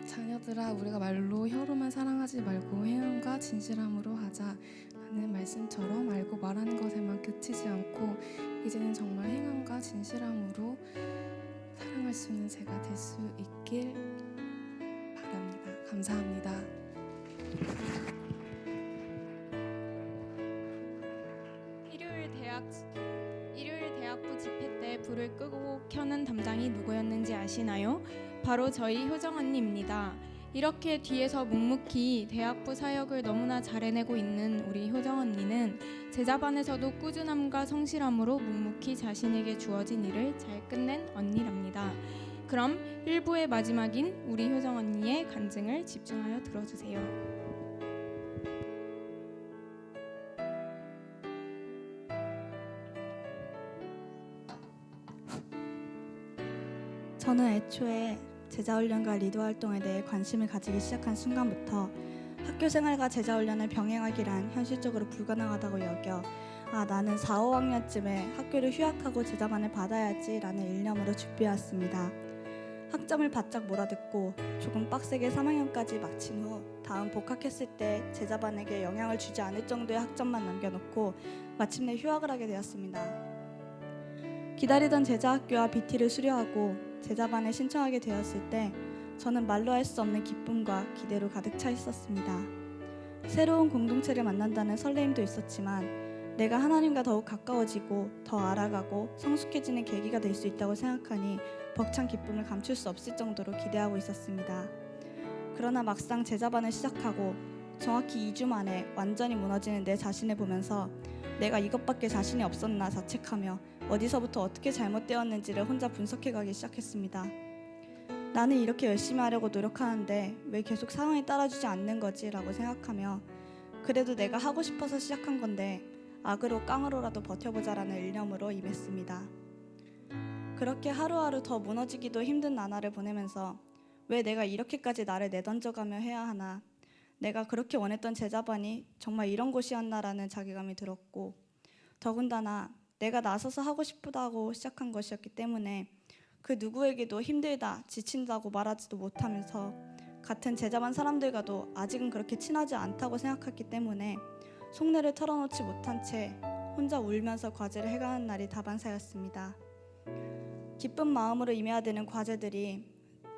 자녀들아, 우리가 말로 혀로만 사랑하지 말고 행함과 진실함으로 하자 라는 말씀처럼 알고 말하는 것에만 그치지 않고 이제는 정말 행함과 진실함으로 사랑할 수 있는 제가 될 수 있길 바랍니다. 감사합니다. 일요일 대학부 집회 때 불을 끄고 켜는 담당이 누구였는지 아시나요? 바로 저희 효정 언니입니다. 이렇게 뒤에서 묵묵히 대학부 사역을 너무나 잘 해내고 있는 우리 효정 언니는 제자반에서도 꾸준함과 성실함으로 묵묵히 자신에게 주어진 일을 잘 끝낸 언니랍니다. 그럼 1부의 마지막인 우리 효정 언니의 간증을 집중하여 들어주세요. 저는 애초에 제자훈련과 리더 활동에 대해 관심을 가지기 시작한 순간부터 학교 생활과 제자훈련을 병행하기란 현실적으로 불가능하다고 여겨 나는 4, 5학년쯤에 학교를 휴학하고 제자반을 받아야지 라는 일념으로 준비해왔습니다. 학점을 바짝 몰아듣고 조금 빡세게 3학년까지 마친 후 다음 복학했을 때 제자반에게 영향을 주지 않을 정도의 학점만 남겨놓고 마침내 휴학을 하게 되었습니다. 기다리던 제자학교와 BT를 수료하고 제자반에 신청하게 되었을 때 저는 말로 할 수 없는 기쁨과 기대로 가득 차 있었습니다. 새로운 공동체를 만난다는 설레임도 있었지만 내가 하나님과 더욱 가까워지고 더 알아가고 성숙해지는 계기가 될 수 있다고 생각하니 벅찬 기쁨을 감출 수 없을 정도로 기대하고 있었습니다. 그러나 막상 제자반을 시작하고 정확히 2주 만에 완전히 무너지는 내 자신을 보면서 내가 이것밖에 자신이 없었나 자책하며 어디서부터 어떻게 잘못되었는지를 혼자 분석해가기 시작했습니다. 나는 이렇게 열심히 하려고 노력하는데 왜 계속 상황이 따라주지 않는 거지? 라고 생각하며 그래도 내가 하고 싶어서 시작한 건데 악으로 깡으로라도 버텨보자라는 일념으로 임했습니다. 그렇게 하루하루 더 무너지기도 힘든 나날을 보내면서 왜 내가 이렇게까지 나를 내던져가며 해야 하나, 내가 그렇게 원했던 제자반이 정말 이런 곳이었나라는 자괴감이 들었고, 더군다나 내가 나서서 하고 싶다고 시작한 것이었기 때문에 그 누구에게도 힘들다, 지친다고 말하지도 못하면서 같은 제자반 사람들과도 아직은 그렇게 친하지 않다고 생각했기 때문에 속내를 털어놓지 못한 채 혼자 울면서 과제를 해가는 날이 다반사였습니다. 기쁜 마음으로 임해야 되는 과제들이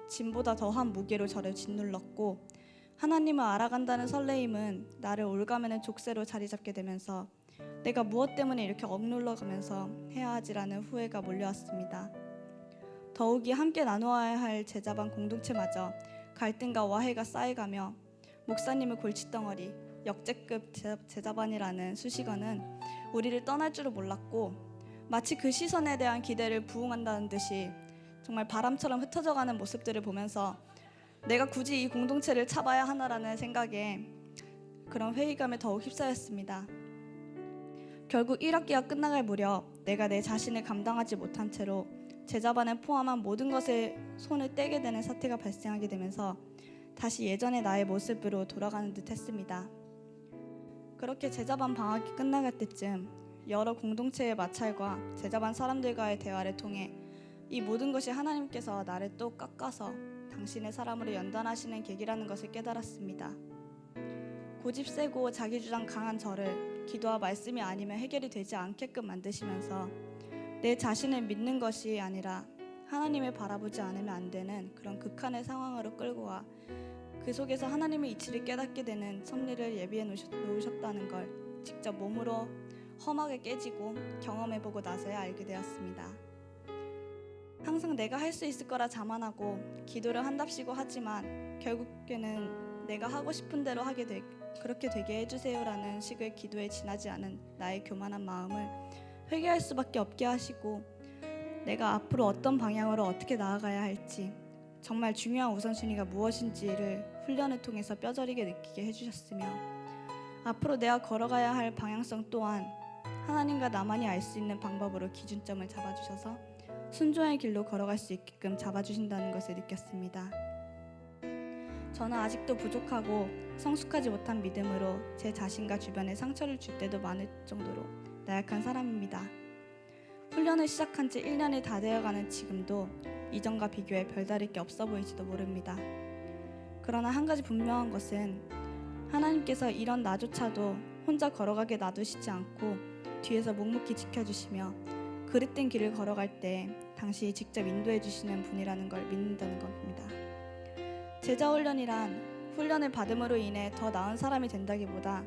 짐보다 더한 무게로 저를 짓눌렀고, 하나님을 알아간다는 설레임은 나를 올가매는 족쇄로 자리 잡게 되면서 내가 무엇 때문에 이렇게 억눌러가면서 해야 하지라는 후회가 몰려왔습니다. 더욱이 함께 나누어야 할 제자반 공동체마저 갈등과 와해가 쌓여가며 목사님의 골칫덩어리, 역대급 제자반이라는 수식어는 우리를 떠날 줄을 몰랐고, 마치 그 시선에 대한 기대를 부응한다는 듯이 정말 바람처럼 흩어져가는 모습들을 보면서 내가 굳이 이 공동체를 차봐야 하나라는 생각에 그런 회의감에 더욱 휩싸였습니다. 결국 1학기가 끝나갈 무렵 내가 내 자신을 감당하지 못한 채로 제자반을 포함한 모든 것에 손을 떼게 되는 사태가 발생하게 되면서 다시 예전의 나의 모습으로 돌아가는 듯 했습니다. 그렇게 제자반 방학이 끝나갈 때쯤 여러 공동체의 마찰과 제자반 사람들과의 대화를 통해 이 모든 것이 하나님께서 나를 또 깎아서 당신의 사람으로 연단하시는 계기라는 것을 깨달았습니다. 고집 세고 자기주장 강한 저를 기도와 말씀이 아니면 해결이 되지 않게끔 만드시면서 내 자신을 믿는 것이 아니라 하나님을 바라보지 않으면 안 되는 그런 극한의 상황으로 끌고 와 그 속에서 하나님의 이치를 깨닫게 되는 섭리를 예비해 놓으셨다는 걸 직접 몸으로 험하게 깨지고 경험해보고 나서야 알게 되었습니다. 항상 내가 할 수 있을 거라 자만하고 기도를 한답시고 하지만 결국에는 내가 하고 싶은 대로 그렇게 되게 해주세요라는 식의 기도에 지나지 않은 나의 교만한 마음을 회개할 수밖에 없게 하시고 내가 앞으로 어떤 방향으로 어떻게 나아가야 할지 정말 중요한 우선순위가 무엇인지를 훈련을 통해서 뼈저리게 느끼게 해주셨으며 앞으로 내가 걸어가야 할 방향성 또한 하나님과 나만이 알 수 있는 방법으로 기준점을 잡아주셔서 순종의 길로 걸어갈 수 있게끔 잡아주신다는 것을 느꼈습니다. 저는 아직도 부족하고 성숙하지 못한 믿음으로 제 자신과 주변에 상처를 줄 때도 많을 정도로 나약한 사람입니다. 훈련을 시작한 지 1년이 다 되어가는 지금도 이전과 비교해 별다를 게 없어 보일지도 모릅니다. 그러나 한 가지 분명한 것은 하나님께서 이런 나조차도 혼자 걸어가게 놔두시지 않고 뒤에서 묵묵히 지켜주시며 그릇된 길을 걸어갈 때 당신이 직접 인도해 주시는 분이라는 걸 믿는다는 겁니다. 제자 훈련이란 훈련을 받음으로 인해 더 나은 사람이 된다기보다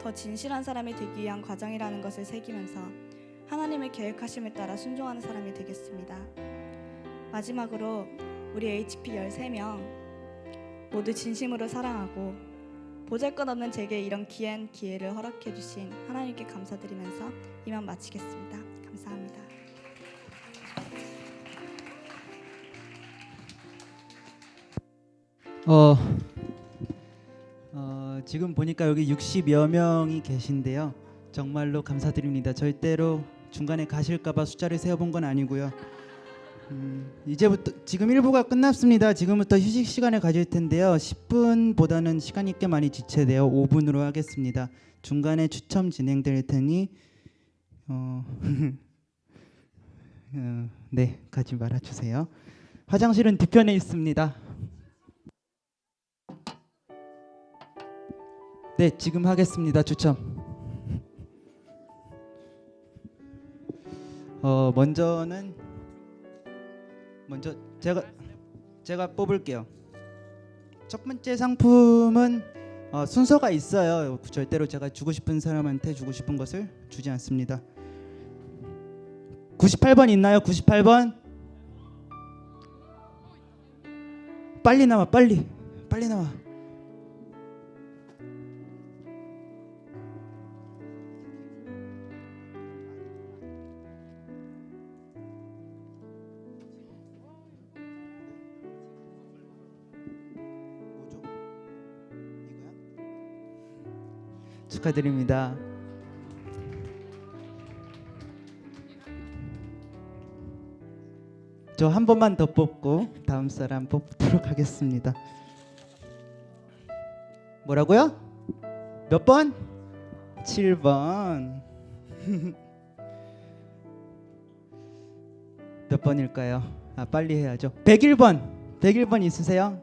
더 진실한 사람이 되기 위한 과정이라는 것을 새기면서 하나님의 계획하심에 따라 순종하는 사람이 되겠습니다. 마지막으로 우리 HP 13명 모두 진심으로 사랑하고 보잘것없는 제게 이런 귀한 기회를 허락해 주신 하나님께 감사드리면서 이만 마치겠습니다. 감사합니다. 지금 보니까 여기 60여 명이 계신데요. 정말로 감사드립니다. 절대로 중간에 가실까봐 숫자를 세어본 건 아니고요. 이제부터 지금 1부가 끝났습니다. 지금부터 휴식 시간을 가질 텐데요. 10분보다는 시간이 꽤 많이 지체되어 5분으로 하겠습니다. 중간에 추첨 진행될 테니 네, 가지 말아주세요. 화장실은 뒤편에 있습니다. 네, 지금 하겠습니다. 추첨. 먼저 제가 뽑을게요. 첫 번째 상품은 순서가 있어요. 절대로 제가 주고 싶은 사람한테 주고 싶은 것을 주지 않습니다. 98번 있나요? 98번? 빨리 나와, 빨리 나와. 축하드립니다. 저 한 번만 더 뽑고 다음 사람 뽑도록 하겠습니다. 뭐라고요? 몇 번? 7번. 몇 번일까요? 빨리 해야죠. 101번 있으세요?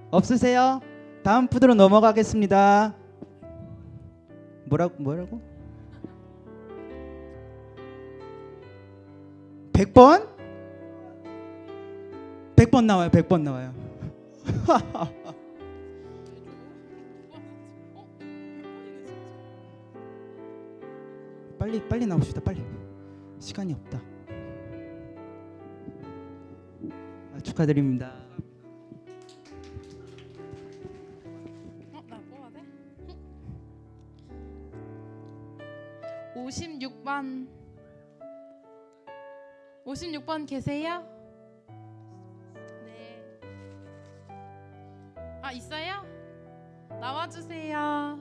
없으세요? 다음 푸드로 넘어가겠습니다. 뭐라고? 100번? 100번 나와요. 100번 나와요. 빨리 나옵시다. 빨리. 시간이 없다. 축하드립니다. 나 뽑아야 돼? 56번 계세요? 네. 있어요? 나와주세요.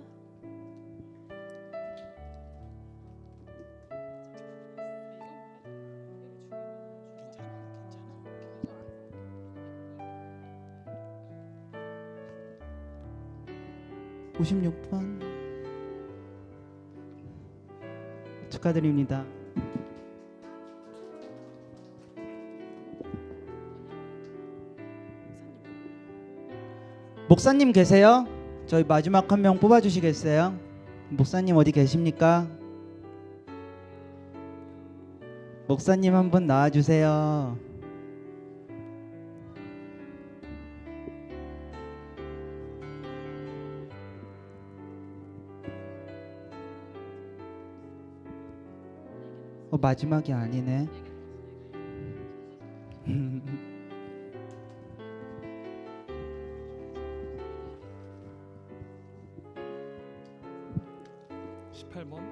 오 56번 축하드립니다. 목사님 계세요? 저희 마지막 한 명 뽑아주시겠어요? 목사님 어디 계십니까? 목사님 한 분 나와주세요. 마지막이 아니네. (18번)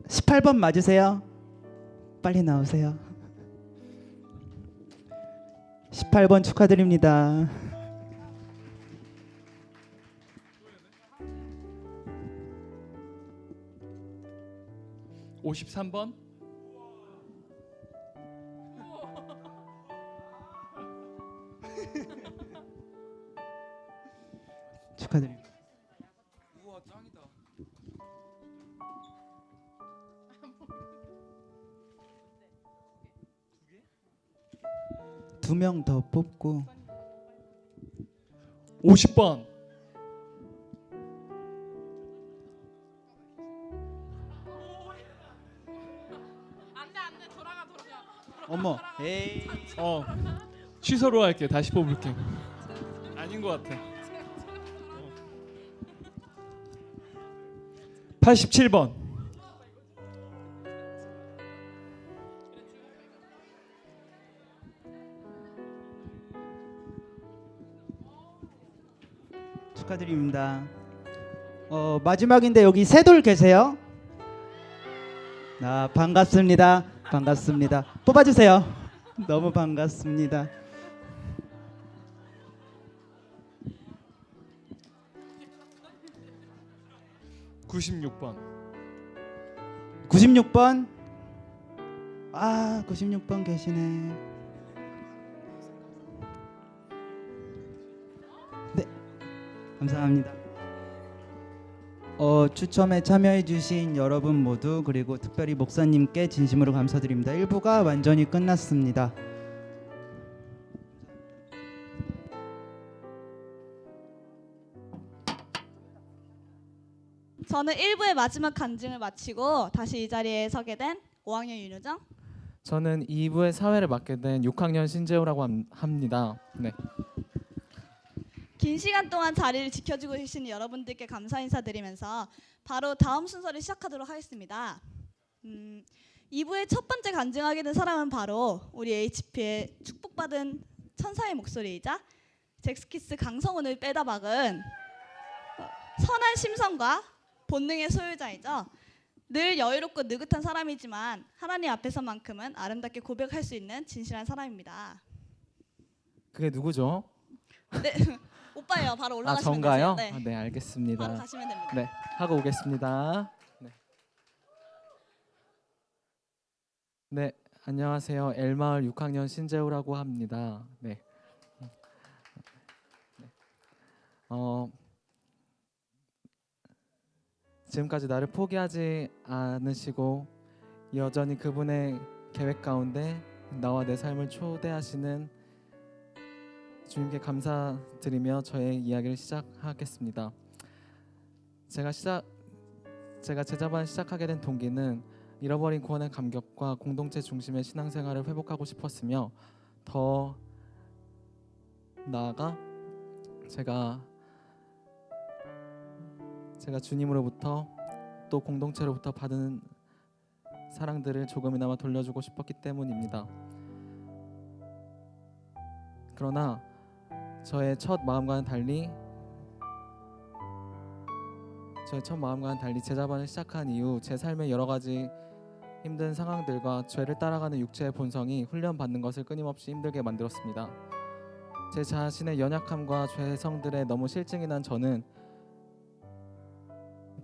18번 맞으세요? 빨리 나오세요. 18번 축하드립니다. (53번) 축하드립니다. 우와 짱이다. 두 명 더 뽑고 50번. 안돼 돌아가. 어머 에이 취소로 할게. 다시 뽑을게. 아닌 것 같아. 87번. 축하드립니다. 마지막인데 여기 새돌 계세요? 반갑습니다. 반갑습니다. 뽑아주세요. 너무 반갑습니다. 96번. 96번. 96번 계시네. 네, 감사합니다. 추첨에 참여해주신 여러분 모두 그리고 특별히 목사님께 진심으로 감사드립니다. 1부가 완전히 끝났습니다. 저는 1부의 마지막 간증을 마치고 다시 이 자리에 서게 된 5학년 윤효정. 저는 2부의 사회를 맡게 된 6학년 신재우라고 합니다. 네. 긴 시간 동안 자리를 지켜주고 계신 여러분들께 감사 인사드리면서 바로 다음 순서를 시작하도록 하겠습니다. 2부의 첫 번째 간증하게 된 사람은 바로 우리 HP의 축복받은 천사의 목소리이자 잭스키스 강성훈을 빼다 박은 선한 심성과 본능의 소유자이죠. 늘 여유롭고 느긋한 사람이지만 하나님 앞에서만큼은 아름답게 고백할 수 있는 진실한 사람입니다. 그게 누구죠? 네, 오빠예요. 바로 올라가시면 전가요? 되세요. 네, 네, 알겠습니다. 바로 가시면 됩니다. 네, 하고 오겠습니다. 네, 안녕하세요. 엘마을 6학년 신재우라고 합니다. 네. 지금까지 나를 포기하지 않으시고 여전히 그분의 계획 가운데 나와 내 삶을 초대하시는 주님께 감사드리며 저의 이야기를 시작하겠습니다. 제가 제자반 시작하게 된 동기는 잃어버린 구원의 감격과 공동체 중심의 신앙생활을 회복하고 싶었으며 더 나아가 제가 주님으로부터 또 공동체로부터 받은 사랑들을 조금이나마 돌려주고 싶었기 때문입니다. 그러나 저의 첫 마음과는 달리 제자반을 시작한 이후 제 삶의 여러 가지 힘든 상황들과 죄를 따라가는 육체의 본성이 훈련받는 것을 끊임없이 힘들게 만들었습니다. 제 자신의 연약함과 죄성들에 너무 실증이 난 저는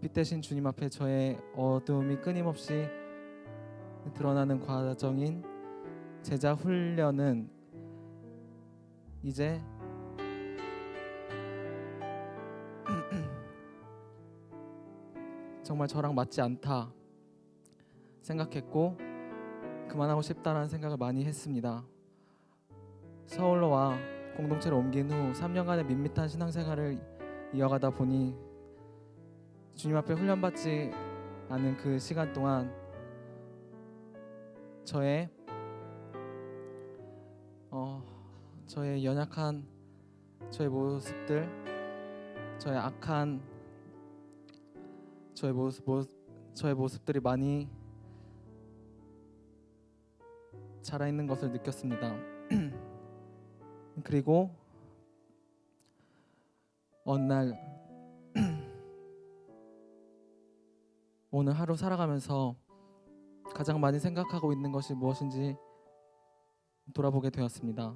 빛 대신 주님 앞에 저의 어두움이 끊임없이 드러나는 과정인 제자 훈련은 이제 정말 저랑 맞지 않다 생각했고 그만하고 싶다라는 생각을 많이 했습니다. 서울로 와 공동체를 옮긴 후 3년간의 밋밋한 신앙생활을 이어가다 보니 주님 앞에 훈련받지 않은 그 시간 동안 저의 연약한 저의 모습들, 저의 악한 저의 모습들이 많이 자라 있는 것을 느꼈습니다. 그리고 어느 날 오늘 하루 살아가면서 가장 많이 생각하고 있는 것이 무엇인지 돌아보게 되었습니다.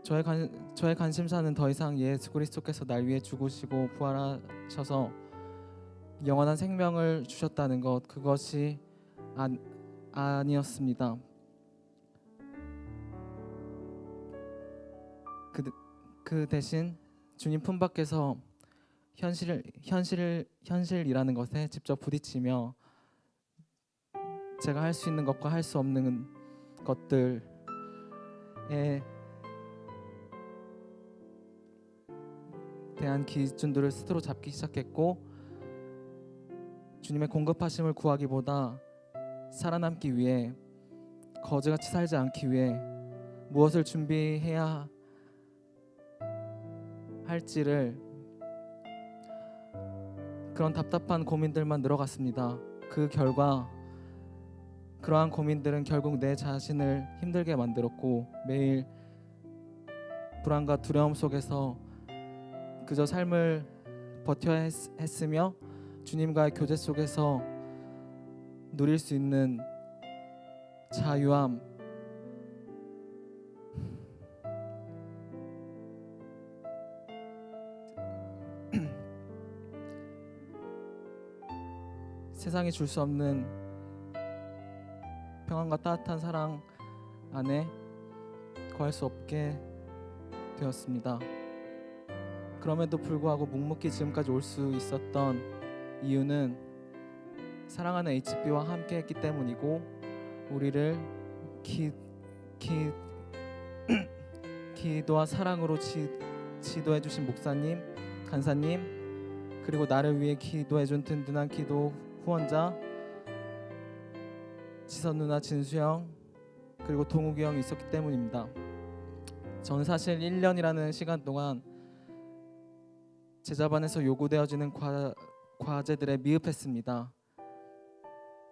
저의 관심사는 더 이상 예수 그리스도께서 날 위해 죽으시고 부활하셔서 영원한 생명을 주셨다는 것, 그것이 아니었습니다. 그 대신 주님 품 밖에서 현실이라는 것에 직접 부딪히며 제가 할 수 있는 것과 할 수 없는 것들에 대한 기준들을 스스로 잡기 시작했고, 주님의 공급하심을 구하기보다 살아남기 위해, 거지같이 살지 않기 위해 무엇을 준비해야 할지를, 그런 답답한 고민들만 늘어갔습니다. 그 결과 그러한 고민들은 결국 내 자신을 힘들게 만들었고, 매일 불안과 두려움 속에서 그저 삶을 버텨야 했으며, 주님과의 교제 속에서 누릴 수 있는 자유함, 세상이 줄 수 없는 평안과 따뜻한 사랑 안에 거할 수 없게 되었습니다. 그럼에도 불구하고 묵묵히 지금까지 올 수 있었던 이유는 사랑하는 HP와 함께 했기 때문이고, 우리를 기도와 사랑으로 지도해 주신 목사님, 간사님, 그리고 나를 위해 기도해 준 든든한 기도 후원자 지선 누나, 진수 형, 그리고 동욱이 형이 있었기 때문입니다. 저는 사실 1년이라는 시간 동안 제자반에서 요구되어지는 과제들에 미흡했습니다.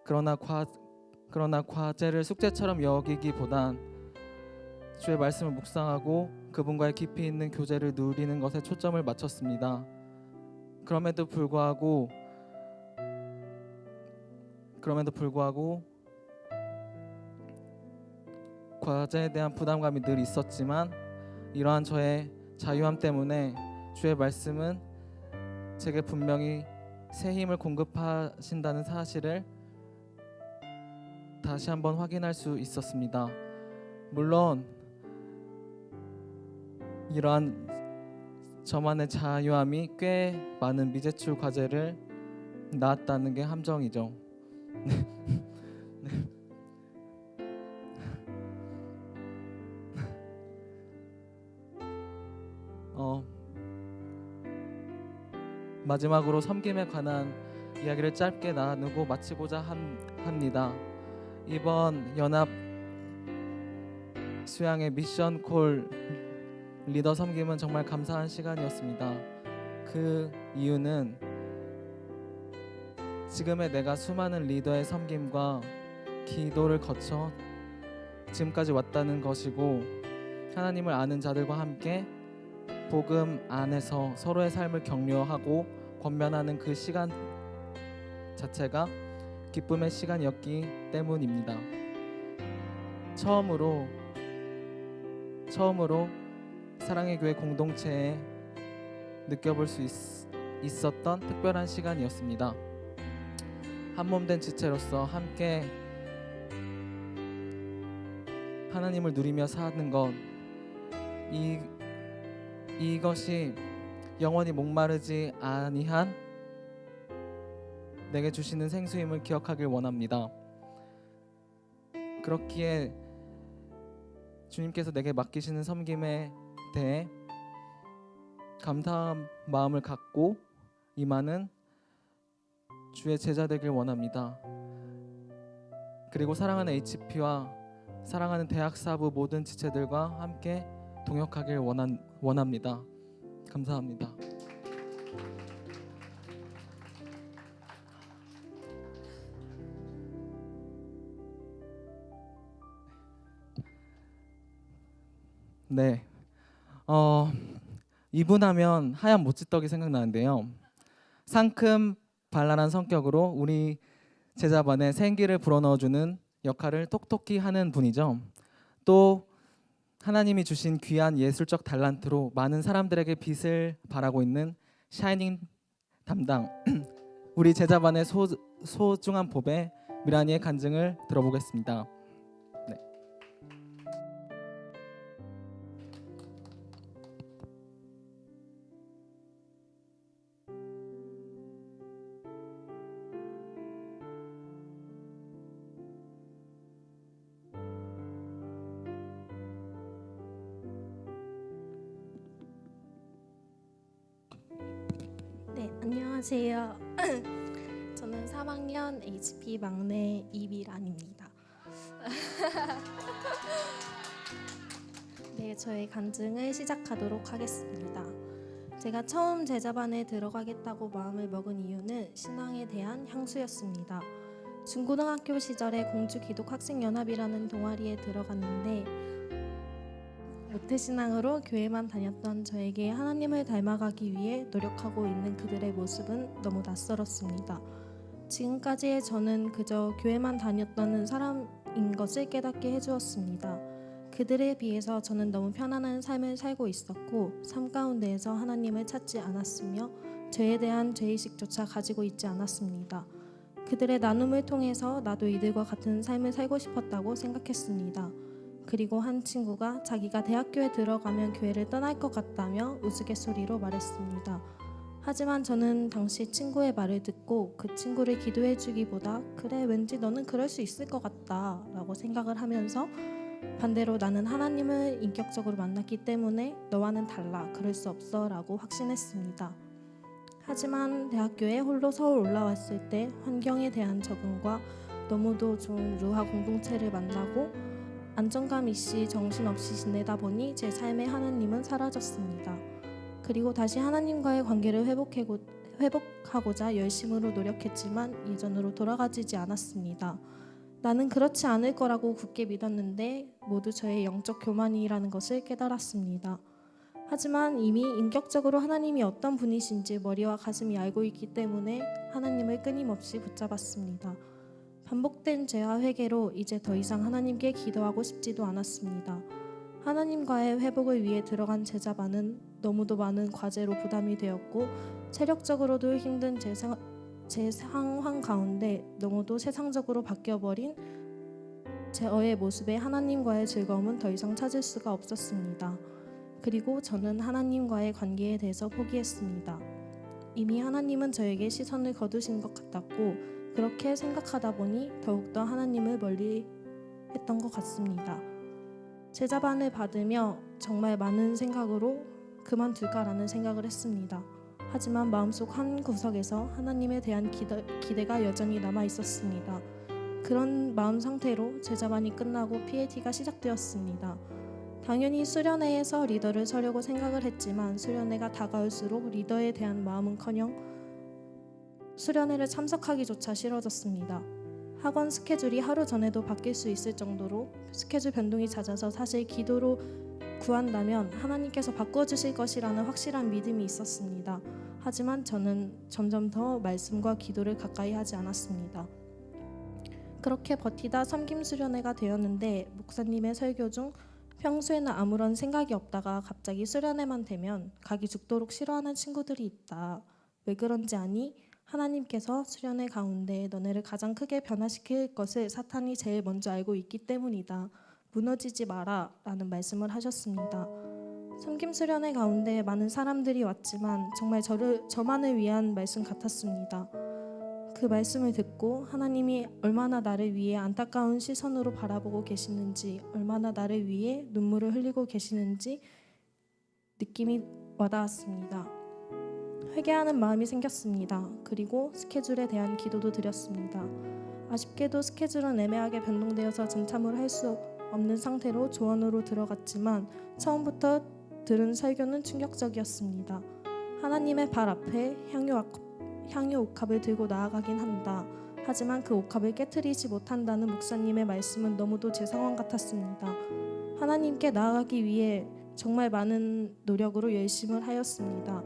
그러나 과제를 숙제처럼 여기기보단 주의 말씀을 묵상하고 그분과의 깊이 있는 교제를 누리는 것에 초점을 맞췄습니다. 그럼에도 불구하고 과제에 대한 부담감이 늘 있었지만, 이러한 저의 자유함 때문에 주의 말씀은 제게 분명히 새 힘을 공급하신다는 사실을 다시 한번 확인할 수 있었습니다. 물론 이러한 저만의 자유함이 꽤 많은 미제출 과제를 낳았다는 게 함정이죠. 마지막으로 섬김에 관한 이야기를 짧게 나누고 마치고자 합니다. 이번 연합 수양의 미션 콜 리더 섬김은 정말 감사한 시간이었습니다. 그 이유는 지금의 내가 수많은 리더의 섬김과 기도를 거쳐 지금까지 왔다는 것이고, 하나님을 아는 자들과 함께 복음 안에서 서로의 삶을 격려하고 권면하는 그 시간 자체가 기쁨의 시간이었기 때문입니다. 처음으로 사랑의 교회 공동체에 느껴볼 수 있었던 특별한 시간이었습니다. 한몸된 지체로서 함께 하나님을 누리며 사는 것, 이것이 영원히 목마르지 아니한 내게 주시는 생수임을 기억하길 원합니다. 그렇기에 주님께서 내게 맡기시는 섬김에 대해 감사한 마음을 갖고 임하는 주의 제자 되길 원합니다. 그리고 사랑하는 HP와 사랑하는 대학사부 모든 지체들과 함께 동역하길 원합니다. 감사합니다. 네, 이분하면 하얀 모찌떡이 생각나는데요. 상큼 발랄한 성격으로 우리 제자반에 생기를 불어넣어주는 역할을 톡톡히 하는 분이죠. 또 하나님이 주신 귀한 예술적 달란트로 많은 사람들에게 빛을 발하고 있는 샤이닝 담당 우리 제자반의 소중한 보배 미라니의 간증을 들어보겠습니다. 네. 네, 안녕하세요. 저는 3학년 HP 막내 이미란입니다. 네, 저의 간증을 시작하도록 하겠습니다. 제가 처음 제자반에 들어가겠다고 마음을 먹은 이유는 신앙에 대한 향수였습니다. 중고등학교 시절에 공주기독학생연합이라는 동아리에 들어갔는데 모태신앙으로 교회만 다녔던 저에게 하나님을 닮아가기 위해 노력하고 있는 그들의 모습은 너무 낯설었습니다. 지금까지의 저는 그저 교회만 다녔던 사람인 것을 깨닫게 해주었습니다. 그들에 비해서 저는 너무 편안한 삶을 살고 있었고 삶 가운데에서 하나님을 찾지 않았으며 죄에 대한 죄의식조차 가지고 있지 않았습니다. 그들의 나눔을 통해서 나도 이들과 같은 삶을 살고 싶었다고 생각했습니다. 그리고 한 친구가 자기가 대학교에 들어가면 교회를 떠날 것 같다며 우스갯소리로 말했습니다. 하지만 저는 당시 친구의 말을 듣고 그 친구를 기도해 주기보다 그래 왠지 너는 그럴 수 있을 것 같다 라고 생각을 하면서 반대로 나는 하나님을 인격적으로 만났기 때문에 너와는 달라 그럴 수 없어 라고 확신했습니다. 하지만 대학교에 홀로 서울 올라왔을 때 환경에 대한 적응과 너무도 좋은 루하 공동체를 만나고 안정감 있이 정신없이 지내다 보니 제 삶의 하나님은 사라졌습니다. 그리고 다시 하나님과의 관계를 회복하고자 열심으로 노력했지만 예전으로 돌아가지지 않았습니다. 나는 그렇지 않을 거라고 굳게 믿었는데 모두 저의 영적 교만이라는 것을 깨달았습니다. 하지만 이미 인격적으로 하나님이 어떤 분이신지 머리와 가슴이 알고 있기 때문에 하나님을 끊임없이 붙잡았습니다. 반복된 죄와 회개로 이제 더 이상 하나님께 기도하고 싶지도 않았습니다. 하나님과의 회복을 위해 들어간 제자반은 너무도 많은 과제로 부담이 되었고 체력적으로도 힘든 제 상황 가운데 너무도 세상적으로 바뀌어버린 저의 모습에 하나님과의 즐거움은 더 이상 찾을 수가 없었습니다. 그리고 저는 하나님과의 관계에 대해서 포기했습니다. 이미 하나님은 저에게 시선을 거두신 것 같았고 그렇게 생각하다 보니 더욱더 하나님을 멀리 했던 것 같습니다. 제자반을 받으며 정말 많은 생각으로 그만둘까라는 생각을 했습니다. 하지만 마음속 한 구석에서 하나님에 대한 기대가 여전히 남아 있었습니다. 그런 마음 상태로 제자반이 끝나고 PAT가 시작되었습니다. 당연히 수련회에서 리더를 서려고 생각을 했지만 수련회가 다가올수록 리더에 대한 마음은커녕 수련회를 참석하기조차 싫어졌습니다. 학원 스케줄이 하루 전에도 바뀔 수 있을 정도로 스케줄 변동이 잦아서 사실 기도로 구한다면 하나님께서 바꿔주실 것이라는 확실한 믿음이 있었습니다. 하지만 저는 점점 더 말씀과 기도를 가까이 하지 않았습니다. 그렇게 버티다 섬김 수련회가 되었는데 목사님의 설교 중 평소에는 아무런 생각이 없다가 갑자기 수련회만 되면 가기 죽도록 싫어하는 친구들이 있다. 왜 그런지 아니? 하나님께서 수련회 가운데 너네를 가장 크게 변화시킬 것을 사탄이 제일 먼저 알고 있기 때문이다. 무너지지 마라 라는 말씀을 하셨습니다. 섬김 수련회 가운데 많은 사람들이 왔지만 정말 저만을 위한 말씀 같았습니다. 그 말씀을 듣고 하나님이 얼마나 나를 위해 안타까운 시선으로 바라보고 계시는지 얼마나 나를 위해 눈물을 흘리고 계시는지 느낌이 와닿았습니다. 회개하는 마음이 생겼습니다. 그리고 스케줄에 대한 기도도 드렸습니다. 아쉽게도 스케줄은 애매하게 변동되어서 잠참을 할 수 없는 상태로 조언으로 들어갔지만 처음부터 들은 설교는 충격적이었습니다. 하나님의 발 앞에 향유 옥합을 들고 나아가긴 한다. 하지만 그 옥합을 깨트리지 못한다는 목사님의 말씀은 너무도 제 상황 같았습니다. 하나님께 나아가기 위해 정말 많은 노력으로 열심을 하였습니다.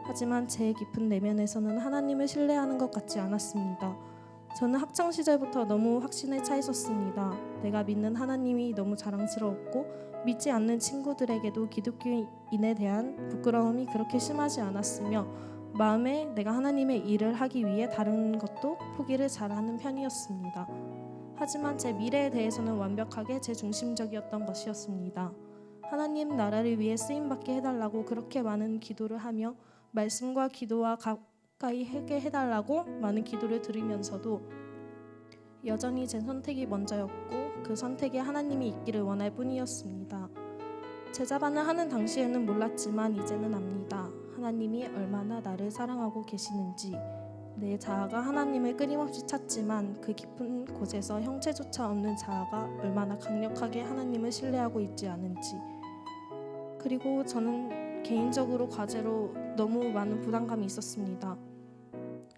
하지만 제 깊은 내면에서는 하나님을 신뢰하는 것 같지 않았습니다. 저는 학창 시절부터 너무 확신에 차 있었습니다. 내가 믿는 하나님이 너무 자랑스러웠고 믿지 않는 친구들에게도 기독교인에 대한 부끄러움이 그렇게 심하지 않았으며 마음에 내가 하나님의 일을 하기 위해 다른 것도 포기를 잘하는 편이었습니다. 하지만 제 미래에 대해서는 완벽하게 제 중심적이었던 것이었습니다. 하나님 나라를 위해 쓰임받게 해달라고 그렇게 많은 기도를 하며 말씀과 기도와 가까이 하게 해달라고 많은 기도를 드리면서도 여전히 제 선택이 먼저였고 그 선택에 하나님이 있기를 원할 뿐이었습니다. 제자반을 하는 당시에는 몰랐지만 이제는 압니다. 하나님이 얼마나 나를 사랑하고 계시는지, 내 자아가 하나님을 끊임없이 찾지만 그 깊은 곳에서 형체조차 없는 자아가 얼마나 강력하게 하나님을 신뢰하고 있지 않은지, 그리고 저는 개인적으로 과제로 너무 많은 부담감이 있었습니다.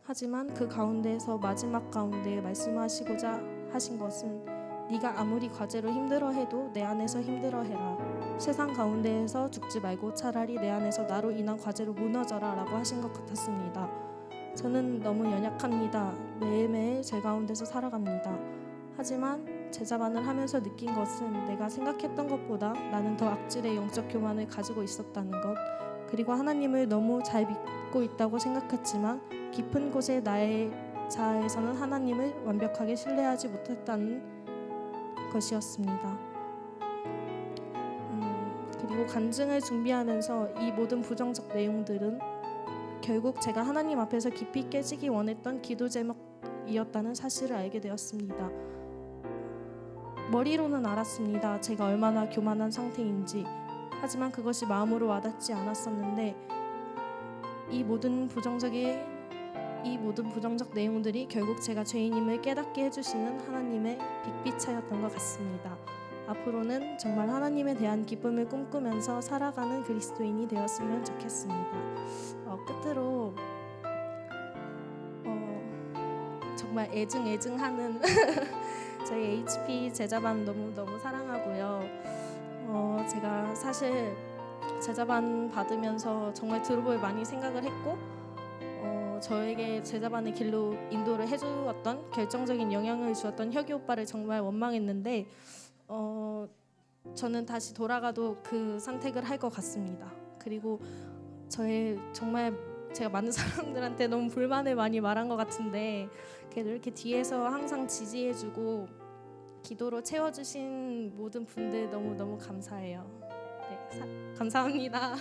하지만 그 가운데에서 마지막 가운데 말씀하시고자 하신 것은 네가 아무리 과제로 힘들어해도 내 안에서 힘들어해라. 세상 가운데에서 죽지 말고 차라리 내 안에서 나로 인한 과제로 무너져라 라고 하신 것 같았습니다. 저는 너무 연약합니다. 매일매일 제 가운데서 살아갑니다. 하지만 제자반을 하면서 느낀 것은 내가 생각했던 것보다 나는 더 악질의 영적 교만을 가지고 있었다는 것, 그리고 하나님을 너무 잘 믿고 있다고 생각했지만 깊은 곳의 나의 자아에서는 하나님을 완벽하게 신뢰하지 못했다는 것이었습니다. 그리고 간증을 준비하면서 이 모든 부정적 내용들은 결국 제가 하나님 앞에서 깊이 깨지기 원했던 기도 제목이었다는 사실을 알게 되었습니다. 머리로는 알았습니다. 제가 얼마나 교만한 상태인지. 하지만 그것이 마음으로 와닿지 않았었는데 이 모든 부정적 내용들이 결국 제가 죄인임을 깨닫게 해주시는 하나님의 빛비차였던 것 같습니다. 앞으로는 정말 하나님에 대한 기쁨을 꿈꾸면서 살아가는 그리스도인이 되었으면 좋겠습니다. 끝으로 정말 애증하는 저희 HP 제자반 너무 사랑하고요. 제가 사실 제자반 받으면서 정말 들어볼 많이 생각을 했고 저에게 제자반의 길로 인도를 해주었던, 결정적인 영향을 주었던 혁이 오빠를 정말 원망했는데 저는 다시 돌아가도 그 선택을 할 것 같습니다. 그리고 정말 제가 많은 사람들한테 너무 불만을 많이 말한 것 같은데 그래도 이렇게 뒤에서 항상 지지해주고 기도로 채워주신 모든 분들 너무 감사해요. 네, 감사합니다.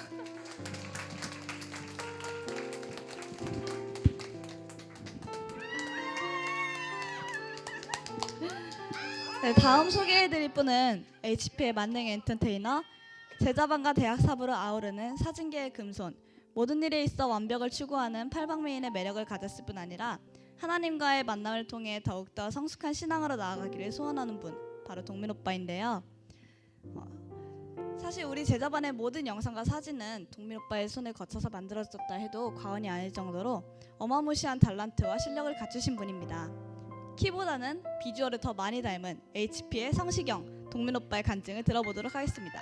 네, 다음 소개해드릴 분은 HP의 만능 엔터테이너, 제자반과 대학 사부를 아우르는 사진계의 금손, 모든 일에 있어 완벽을 추구하는 팔방미인의 매력을 가졌을 뿐 아니라 하나님과의 만남을 통해 더욱더 성숙한 신앙으로 나아가기를 소원하는 분, 바로 동민 오빠인데요. 사실 우리 제자반의 모든 영상과 사진은 동민 오빠의 손을 거쳐서 만들어졌다 해도 과언이 아닐 정도로 어마무시한 탤런트와 실력을 갖추신 분입니다. 키보다는 비주얼을 더 많이 닮은 HP의 성시경, 동민 오빠의 간증을 들어보도록 하겠습니다.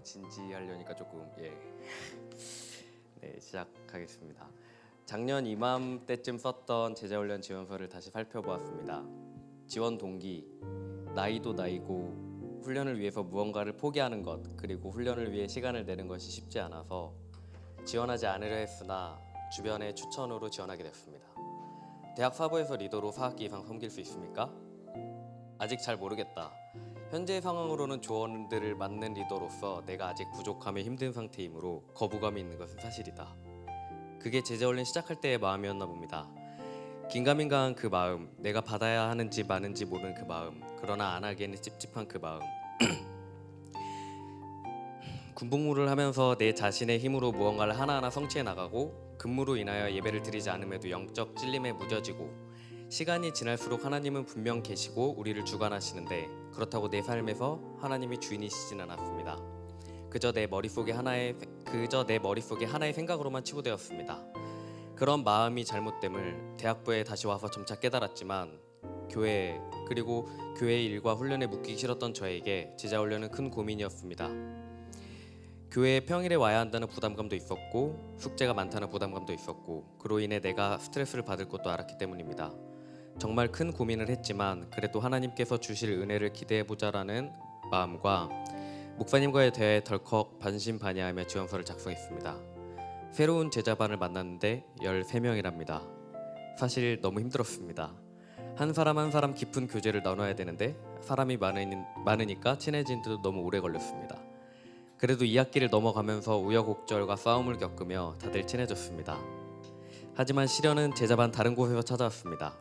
진지하려니까 조금 네, 시작하겠습니다. 작년 이맘때쯤 썼던 제자훈련 지원서를 다시 살펴보았습니다. 지원 동기, 나이도 나이고 훈련을 위해서 무언가를 포기하는 것, 그리고 훈련을 위해 시간을 내는 것이 쉽지 않아서 지원하지 않으려 했으나 주변의 추천으로 지원하게 됐습니다. 대학 사부에서 리더로 4학기 이상 섬길 수 있습니까? 아직 잘 모르겠다. 현재 상황으로는 조언들을 맡는 리더로서 내가 아직 부족함에 힘든 상태이므로 거부감이 있는 것은 사실이다. 그게 제자훈련 시작할 때의 마음이었나 봅니다. 긴가민가한 그 마음, 내가 받아야 하는지 마는지 모르는 그 마음, 그러나 안 하기에는 찝찝한 그 마음. 군복무를 하면서 내 자신의 힘으로 무언가를 하나하나 성취해 나가고 근무로 인하여 예배를 드리지 않음에도 영적 찔림에 무뎌지고 시간이 지날수록 하나님은 분명 계시고 우리를 주관하시는데 그렇다고 내 삶에서 하나님이 주인이시진 않았습니다. 그저 내 머릿속에 하나의 생각으로만 치부되었습니다. 그런 마음이 잘못됨을 대학부에 다시 와서 점차 깨달았지만 교회 그리고 교회의 일과 훈련에 묶이기 싫었던 저에게 제자훈련은 큰 고민이었습니다. 교회에 평일에 와야 한다는 부담감도 있었고 숙제가 많다는 부담감도 있었고 그로 인해 내가 스트레스를 받을 것도 알았기 때문입니다. 정말 큰 고민을 했지만 그래도 하나님께서 주실 은혜를 기대해보자라는 마음과 목사님과의 대화에 덜컥 반신반의하며 지원서를 작성했습니다. 새로운 제자반을 만났는데 13명이랍니다. 사실 너무 힘들었습니다. 한 사람 한 사람 깊은 교제를 나눠야 되는데 사람이 많으니까 친해진 데도 너무 오래 걸렸습니다. 그래도 2학기를 넘어가면서 우여곡절과 싸움을 겪으며 다들 친해졌습니다. 하지만 시련은 제자반 다른 곳에서 찾아왔습니다.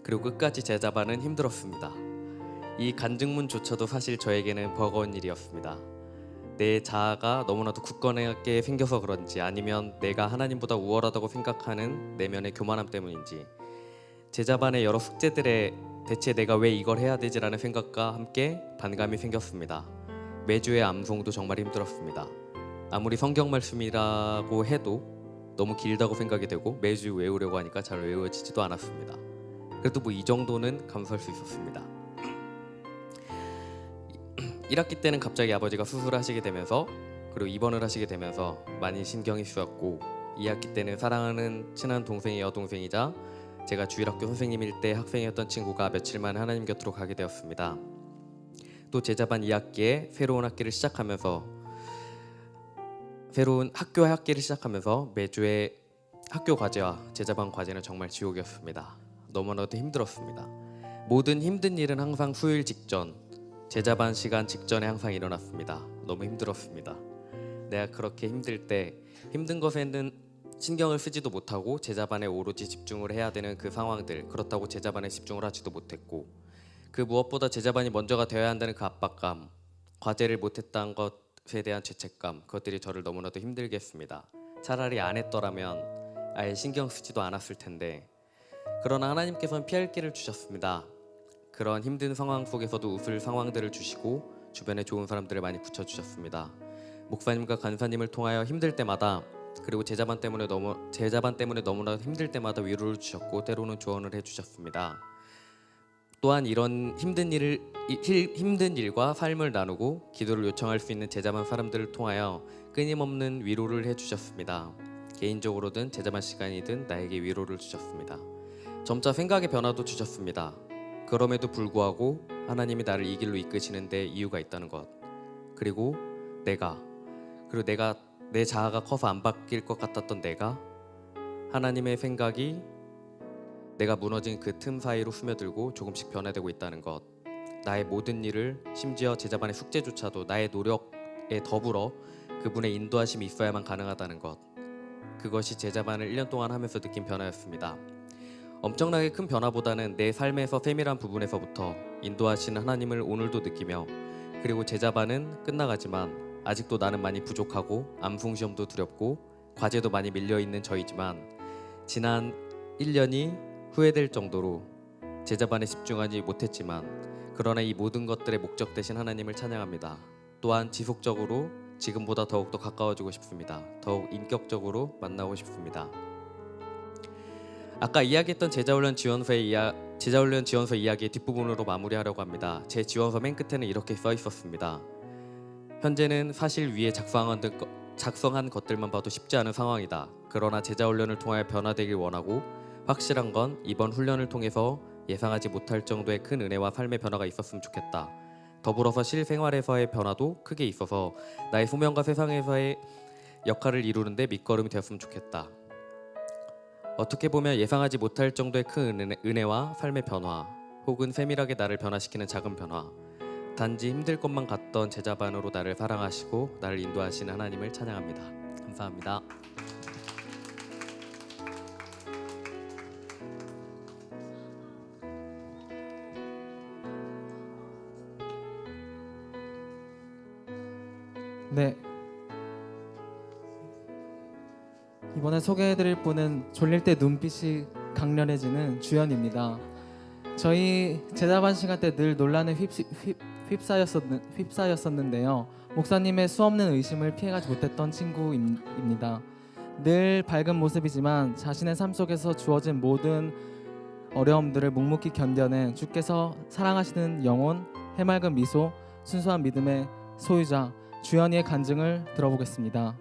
그리고 끝까지 제자반은 힘들었습니다. 이 간증문조차도 사실 저에게는 버거운 일이었습니다. 내 자아가 너무나도 굳건하게 생겨서 그런지, 아니면 내가 하나님보다 우월하다고 생각하는 내면의 교만함 때문인지, 제자반의 여러 숙제들에 대체 내가 왜 이걸 해야 되지라는 생각과 함께 반감이 생겼습니다. 매주의 암송도 정말 힘들었습니다. 아무리 성경 말씀이라고 해도 너무 길다고 생각이 되고 매주 외우려고 하니까 잘 외워지지도 않았습니다. 그래도 뭐 이 정도는 감수할 수 있었습니다. 1학기 때는 갑자기 아버지가 수술하시게 되면서, 그리고 입원을 하시게 되면서 많이 신경이 쓰였고, 2학기 때는 사랑하는 친한 동생의 여동생이자 제가 주일학교 선생님일 때 학생이었던 친구가 며칠 만에 하나님 곁으로 가게 되었습니다. 또 제자반 2학기에 새로운 학기를 시작하면서 매주의 학교 과제와 제자반 과제는 정말 지옥이었습니다. 너무나도 힘들었습니다. 모든 힘든 일은 항상 수요일 직전, 제자반 시간 직전에 항상 일어났습니다. 너무 힘들었습니다. 내가 그렇게 힘들 때 힘든 것에는 신경을 쓰지도 못하고 제자반에 오로지 집중을 해야 되는 그 상황들, 그렇다고 제자반에 집중을 하지도 못했고, 그 무엇보다 제자반이 먼저가 되어야 한다는 그 압박감, 과제를 못했다는 것에 대한 죄책감, 그것들이 저를 너무나도 힘들게 했습니다. 차라리 안 했더라면 아예 신경 쓰지도 않았을 텐데, 그러나 하나님께서는 피할 길을 주셨습니다. 그런 힘든 상황 속에서도 웃을 상황들을 주시고 주변에 좋은 사람들을 많이 붙여주셨습니다. 목사님과 간사님을 통하여 힘들 때마다, 그리고 제자반 때문에 너무나 힘들 때마다 위로를 주셨고 때로는 조언을 해주셨습니다. 또한 이런 힘든 일과 삶을 나누고 기도를 요청할 수 있는 제자반 사람들을 통하여 끊임없는 위로를 해주셨습니다. 개인적으로든 제자반 시간이든 나에게 위로를 주셨습니다. 점차 생각의 변화도 주셨습니다. 그럼에도 불구하고 하나님이 나를 이 길로 이끄시는 데 이유가 있다는 것, 그리고 내가 내 자아가 커서 안 바뀔 것 같았던 내가, 하나님의 생각이 내가 무너진 그 틈 사이로 스며들고 조금씩 변화되고 있다는 것, 나의 모든 일을, 심지어 제자반의 숙제조차도 나의 노력에 더불어 그분의 인도하심이 있어야만 가능하다는 것, 그것이 제자반을 1년 동안 하면서 느낀 변화였습니다. 엄청나게 큰 변화보다는 내 삶에서 세밀한 부분에서부터 인도하시는 하나님을 오늘도 느끼며, 그리고 제자반은 끝나가지만 아직도 나는 많이 부족하고 암송시험도 두렵고 과제도 많이 밀려있는 저이지만, 지난 1년이 후회될 정도로 제자반에 집중하지 못했지만, 그러나 이 모든 것들의 목적 되신 하나님을 찬양합니다. 또한 지속적으로 지금보다 더욱더 가까워지고 싶습니다. 더욱 인격적으로 만나고 싶습니다. 아까 이야기했던 제자훈련 지원서 이야기의 뒷부분으로 마무리하려고 합니다. 제 지원서 맨 끝에는 이렇게 써 있었습니다. 현재는 사실 위에 작성한 것들만 봐도 쉽지 않은 상황이다. 그러나 제자훈련을 통하여 변화되길 원하고, 확실한 건 이번 훈련을 통해서 예상하지 못할 정도의 큰 은혜와 삶의 변화가 있었으면 좋겠다. 더불어서 실생활에서의 변화도 크게 있어서 나의 소명과 세상에서의 역할을 이루는데 밑거름이 되었으면 좋겠다. 어떻게 보면 예상하지 못할 정도의 큰 은혜와 삶의 변화, 혹은 세밀하게 나를 변화시키는 작은 변화, 단지 힘들 것만 같던 제자반으로 나를 사랑하시고 나를 인도하시는 하나님을 찬양합니다. 감사합니다. 네. 이번에 소개해드릴 분은 졸릴 때 눈빛이 강렬해지는 주연입니다. 저희 제자반 시간 때 늘 논란에 휩싸였었는데요. 목사님의 수없는 의심을 피해가지 못했던 친구입니다. 늘 밝은 모습이지만 자신의 삶 속에서 주어진 모든 어려움들을 묵묵히 견뎌낸 주께서 사랑하시는 영혼, 해맑은 미소, 순수한 믿음의 소유자 주연이의 간증을 들어보겠습니다.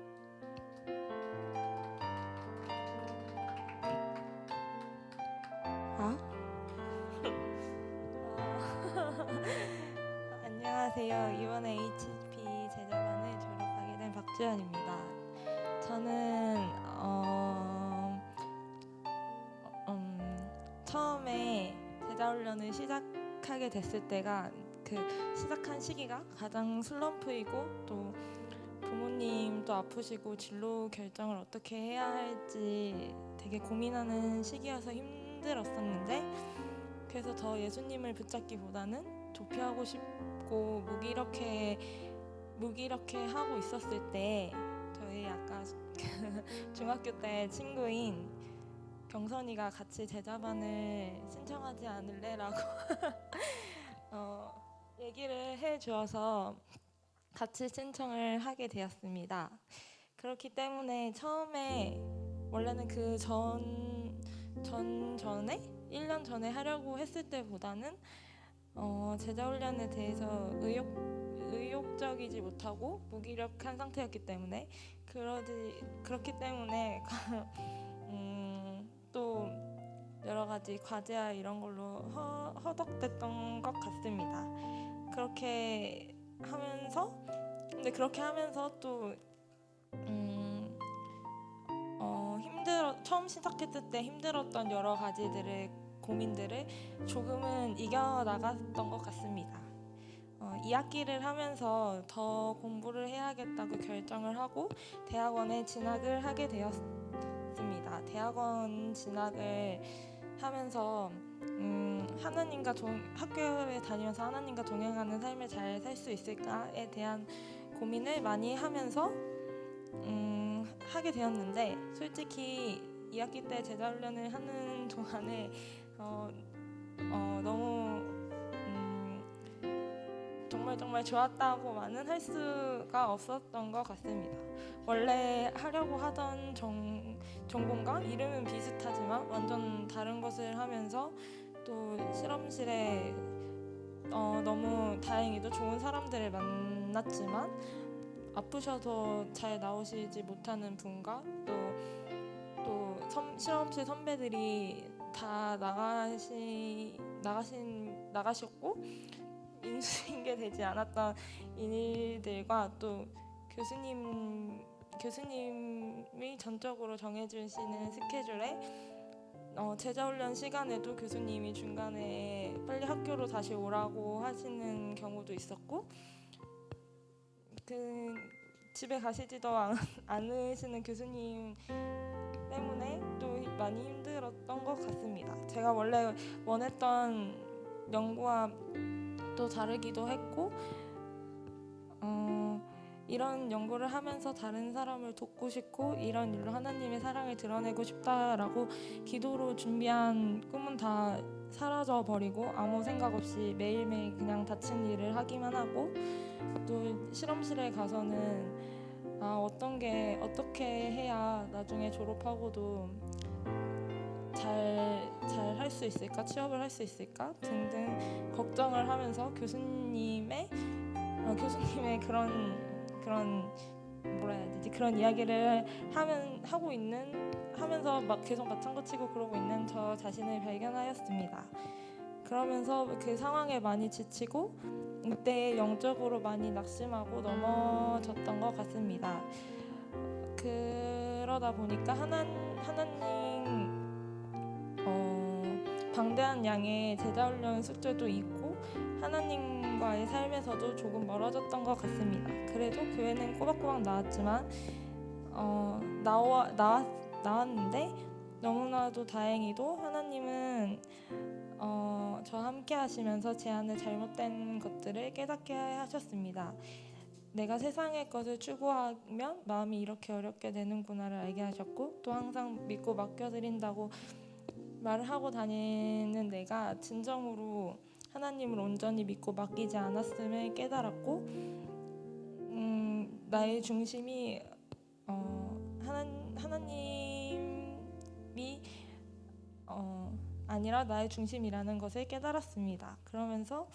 안녕하세요. 이번에 HP 제자반을 졸업하게 된 박주연입니다. 저는 처음에 제자훈련을 시작하게 됐을 때가 그 시작한 시기가 가장 슬럼프이고 또 부모님도 아프시고 진로 결정을 어떻게 해야 할지 되게 고민하는 시기여서 힘들었었는데, 그래서 더 예수님을 붙잡기보다는 도피하고 싶고 무기력해 하고 있었을 때, 저희 아까 중학교 때 친구인 경선이가 같이 제자반을 신청하지 않을래라고 얘기를 해주어서 같이 신청을 하게 되었습니다. 그렇기 때문에 처음에 원래는 그 전에 1년 전에 하려고 했을 때보다는 제자훈련에 대해서 의욕적이지 못하고 무기력한 상태였기 때문에 그렇기 때문에 또 여러 가지 과제와 이런 걸로 허덕댔던 것 같습니다. 그렇게 하면서 또 처음 시작했을 때 힘들었던 여러 가지들의 고민들을 조금은 이겨나갔던 것 같습니다. 2학기를 하면서 더 공부를 해야겠다고 결정을 하고 대학원에 진학을 하게 되었습니다. 대학원 진학을 하면서 학교에 다니면서 하나님과 동행하는 삶을 잘 살 수 있을까에 대한 고민을 많이 하면서 하게 되었는데, 솔직히 2학기 때 제자훈련을 하는 동안에 너무 정말 좋았다고만은 할 수가 없었던 것 같습니다. 원래 하려고 하던 전공과 이름은 비슷하지만 완전 다른 것을 하면서 또 실험실에 너무 다행히도 좋은 사람들을 만났지만 아프셔서 잘 나오시지 못하는 분과 또 실험실 선배들이 다 나가셨고 인수인계 되지 않았던 일들과 또 교수님이 전적으로 정해주시는 스케줄에 제자훈련 시간에도 교수님이 중간에 빨리 학교로 다시 오라고 하시는 경우도 있었고, 집에 가시지도 않으시는 교수님 때문에 또 많이 힘들었던 것 같습니다. 제가 원래 원했던 연구와 또 다르기도 했고, 이런 연구를 하면서 다른 사람을 돕고 싶고 이런 일로 하나님의 사랑을 드러내고 싶다라고 기도로 준비한 꿈은 다 사라져 버리고 아무 생각 없이 매일매일 그냥 다친 일을 하기만 하고, 또 실험실에 가서는 어떻게 해야 나중에 졸업하고도 잘 할 수 있을까, 취업을 할 수 있을까 등등 걱정을 하면서 교수님의 그런 이야기를 하면서 막 계속 맞장구 치고 그러고 있는 저 자신을 발견하였습니다. 그러면서 그 상황에 많이 지치고 이때 영적으로 많이 낙심하고 넘어졌던 것 같습니다. 그러다 보니까 하나님 방대한 양의 제자훈련 숙제도 있고 하나님과의 삶에서도 조금 멀어졌던 것 같습니다. 그래도 교회는 꼬박꼬박 나왔지만 나왔는데 너무나도 다행히도 하나님은 저와 함께 하시면서 제 안에 잘못된 것들을 깨닫게 하셨습니다. 내가 세상의 것을 추구하면 마음이 이렇게 어렵게 되는구나를 알게 하셨고, 또 항상 믿고 맡겨드린다고 말을 하고 다니는 내가 진정으로 하나님을 온전히 믿고 맡기지 않았음을 깨달았고, 나의 중심이 하나님이 아니라 나의 중심이라는 것을 깨달았습니다. 그러면서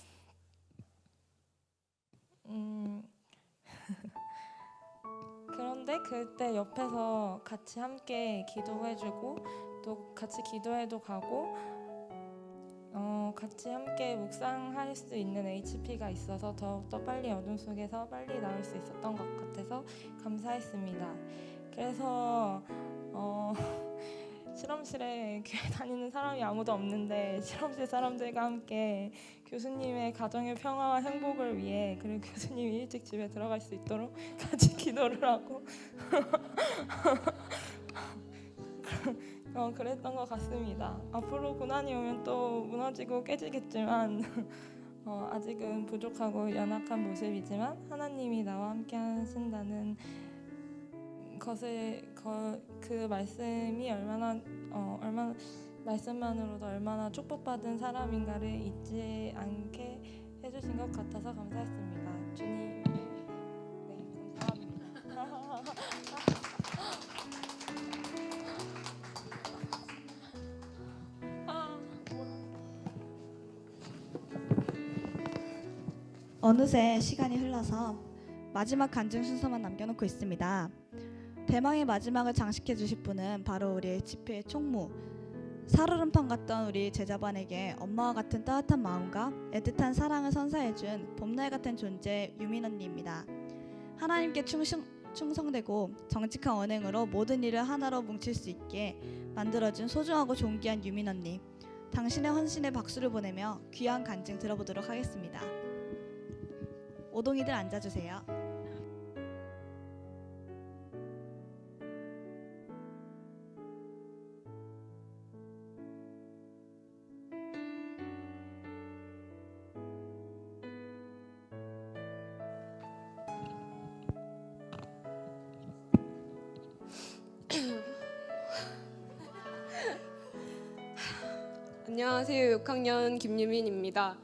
그런데 그때 옆에서 같이 함께 기도해주고 또 같이 기도회도 가고 같이 함께 묵상할 수 있는 HP가 있어서 더욱더 빨리 어둠 속에서 빨리 나올 수 있었던 것 같아서 감사했습니다. 그래서 실험실에 교회 다니는 사람이 아무도 없는데 실험실 사람들과 함께 교수님의 가정의 평화와 행복을 위해 그리고 교수님이 일찍 집에 들어갈 수 있도록 같이 기도를 하고 그랬던 것 같습니다. 앞으로 고난이 오면 또 무너지고 깨지겠지만 아직은 부족하고 연약한 모습이지만 하나님이 나와 함께 하신다는 것을 그 말씀이 얼마나 말씀만으로도 얼마나 축복받은 사람인가를 잊지 않게 해주신 것 같아서 감사했습니다. 주님, 네, 감사합니다. 어느새 시간이 흘러서 마지막 간증 순서만 남겨놓고 있습니다. 대망의 마지막을 장식해 주실 분은 바로 우리 HP의 총무, 살얼음판 같던 우리 제자반에게 엄마와 같은 따뜻한 마음과 애틋한 사랑을 선사해준 봄날 같은 존재 유민 언니입니다. 하나님께 충성되고 정직한 언행으로 모든 일을 하나로 뭉칠 수 있게 만들어준 소중하고 존귀한 유민 언니, 당신의 헌신에 박수를 보내며 귀한 간증 들어보도록 하겠습니다. 오동이들 앉아주세요. 안녕하세요. 6학년 김유민입니다.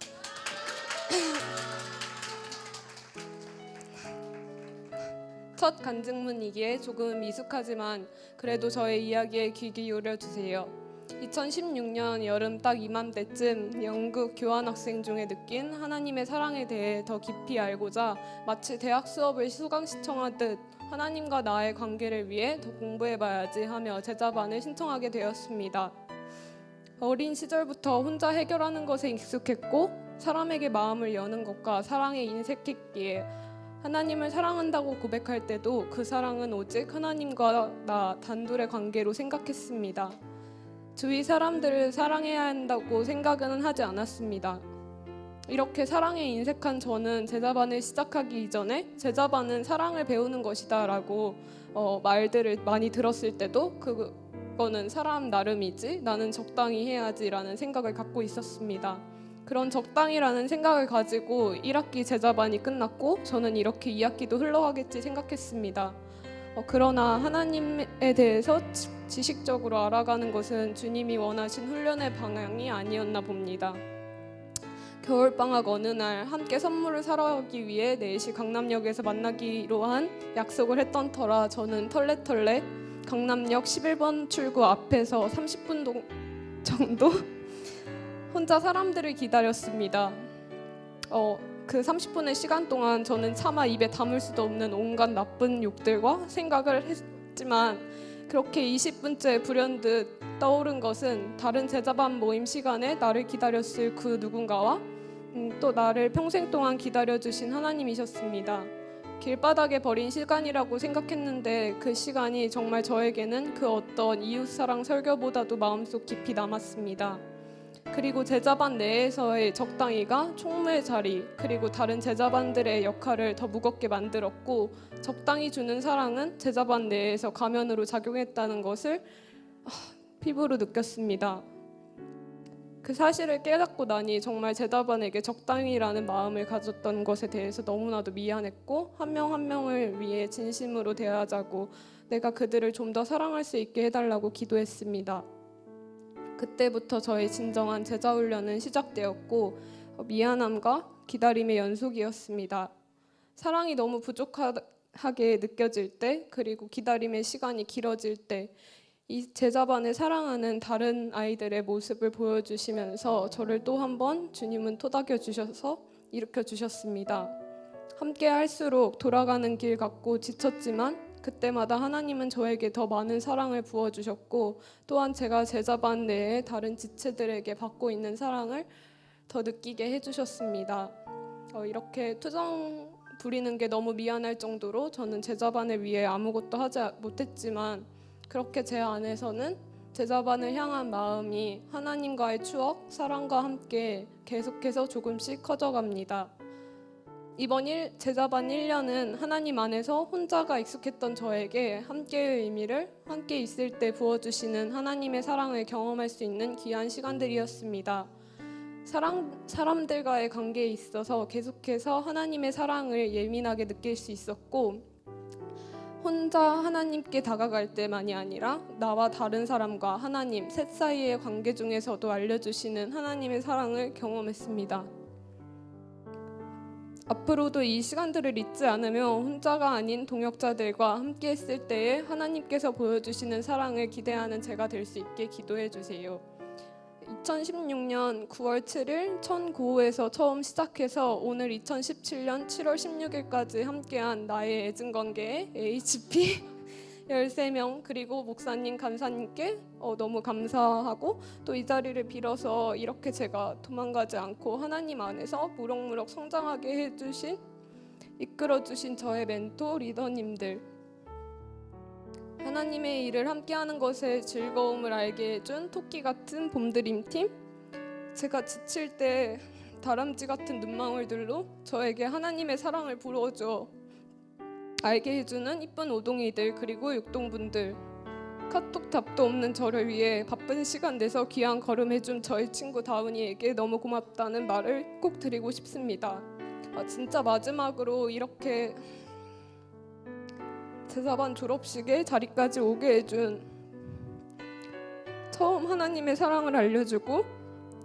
첫 간증문이기에 조금 미숙하지만 그래도 저의 이야기에 귀 기울여 주세요. 2016년 여름 딱 이맘때쯤 영국 교환학생 중에 느낀 하나님의 사랑에 대해 더 깊이 알고자 마치 대학 수업을 수강 신청하듯 하나님과 나의 관계를 위해 더 공부해봐야지 하며 제자반을 신청하게 되었습니다. 어린 시절부터 혼자 해결하는 것에 익숙했고 사람에게 마음을 여는 것과 사랑에 인색했기에 하나님을 사랑한다고 고백할 때도 그 사랑은 오직 하나님과 나 단둘의 관계로 생각했습니다. 주위 사람들을 사랑해야 한다고 생각은 하지 않았습니다. 이렇게 사랑에 인색한 저는 제자반을 시작하기 이전에 제자반은 사랑을 배우는 것이다 라고 말들을 많이 들었을 때도 그거는 사람 나름이지 나는 적당히 해야지 라는 생각을 갖고 있었습니다. 그런 적당히라는 생각을 가지고 1학기 제자반이 끝났고 저는 이렇게 2학기도 흘러가겠지 생각했습니다. 그러나 하나님에 대해서 지식적으로 알아가는 것은 주님이 원하신 훈련의 방향이 아니었나 봅니다. 겨울방학 어느 날 함께 선물을 사러 가기 위해 4시 강남역에서 만나기로 한 약속을 했던 터라 저는 털레털레 강남역 11번 출구 앞에서 30분 정도 혼자 사람들을 기다렸습니다. 그 30분의 시간 동안 저는 차마 입에 담을 수도 없는 온갖 나쁜 욕들과 생각을 했지만 그렇게 20분째 불현듯 떠오른 것은 다른 제자반 모임 시간에 나를 기다렸을 그 누군가와 또 나를 평생 동안 기다려주신 하나님이셨습니다. 길바닥에 버린 시간이라고 생각했는데 그 시간이 정말 저에게는 그 어떤 이웃사랑 설교보다도 마음속 깊이 남았습니다. 그리고 제자반 내에서의 적당히가 총무의 자리 그리고 다른 제자반들의 역할을 더 무겁게 만들었고 적당히 주는 사랑은 제자반 내에서 가면으로 작용했다는 것을 피부로 느꼈습니다. 그 사실을 깨닫고 나니 정말 제자반에게 적당히라는 마음을 가졌던 것에 대해서 너무나도 미안했고 한 명 한 명을 위해 진심으로 대하자고 내가 그들을 좀 더 사랑할 수 있게 해달라고 기도했습니다. 그때부터 저의 진정한 제자훈련은 시작되었고 미안함과 기다림의 연속이었습니다. 사랑이 너무 부족하게 느껴질 때 그리고 기다림의 시간이 길어질 때 이 제자반을 사랑하는 다른 아이들의 모습을 보여주시면서 저를 또 한 번 주님은 토닥여 주셔서 일으켜 주셨습니다. 함께 할수록 돌아가는 길 같고 지쳤지만 그때마다 하나님은 저에게 더 많은 사랑을 부어주셨고 또한 제가 제자반 내에 다른 지체들에게 받고 있는 사랑을 더 느끼게 해주셨습니다. 이렇게 투정 부리는 게 너무 미안할 정도로 저는 제자반을 위해 아무것도 하지 못했지만 그렇게 제 안에서는 제자반을 향한 마음이 하나님과의 추억, 사랑과 함께 계속해서 조금씩 커져갑니다. 이번 제자반 1년은 하나님 안에서 혼자가 익숙했던 저에게 함께의 의미를 함께 있을 때 부어주시는 하나님의 사랑을 경험할 수 있는 귀한 시간들이었습니다. 사람들과의 관계에 있어서 계속해서 하나님의 사랑을 예민하게 느낄 수 있었고, 혼자 하나님께 다가갈 때만이 아니라 나와 다른 사람과 하나님 셋 사이의 관계 중에서도 알려주시는 하나님의 사랑을 경험했습니다. 앞으로도 이 시간들을 잊지 않으며 혼자가 아닌 동역자들과 함께 했을 때에 하나님께서 보여주시는 사랑을 기대하는 제가 될 수 있게 기도해 주세요. 2016년 9월 7일 천고에서 처음 시작해서 오늘 2017년 7월 16일까지 함께한 나의 애증관계의 HP 13명 그리고 목사님 간사님께 너무 감사하고 또 이 자리를 빌어서 이렇게 제가 도망가지 않고 하나님 안에서 무럭무럭 성장하게 해주신 이끌어주신 저의 멘토 리더님들, 하나님의 일을 함께하는 것의 즐거움을 알게 해준 토끼 같은 봄드림팀, 제가 지칠 때 다람쥐 같은 눈망울들로 저에게 하나님의 사랑을 부어줘 알게 해주는 이쁜 오동이들, 그리고 육동분들, 카톡 답도 없는 저를 위해 바쁜 시간 내서 귀한 걸음해준 저의 친구 다운이에게 너무 고맙다는 말을 꼭 드리고 싶습니다. 진짜 마지막으로 이렇게 제자반 졸업식에 자리까지 오게 해준, 처음 하나님의 사랑을 알려주고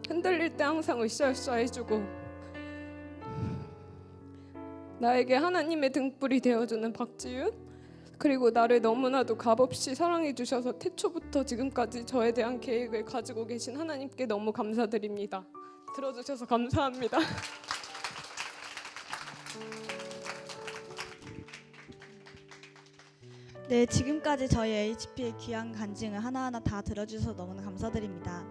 흔들릴 때 항상 으쌰으쌰 해주고 나에게 하나님의 등불이 되어주는 박지윤, 그리고 나를 너무나도 값없이 사랑해 주셔서 태초부터 지금까지 저에 대한 계획을 가지고 계신 하나님께 너무 감사드립니다. 들어주셔서 감사합니다. 네, 지금까지 저희 HP의 귀한 간증을 하나하나 다 들어주셔서 너무나 감사드립니다.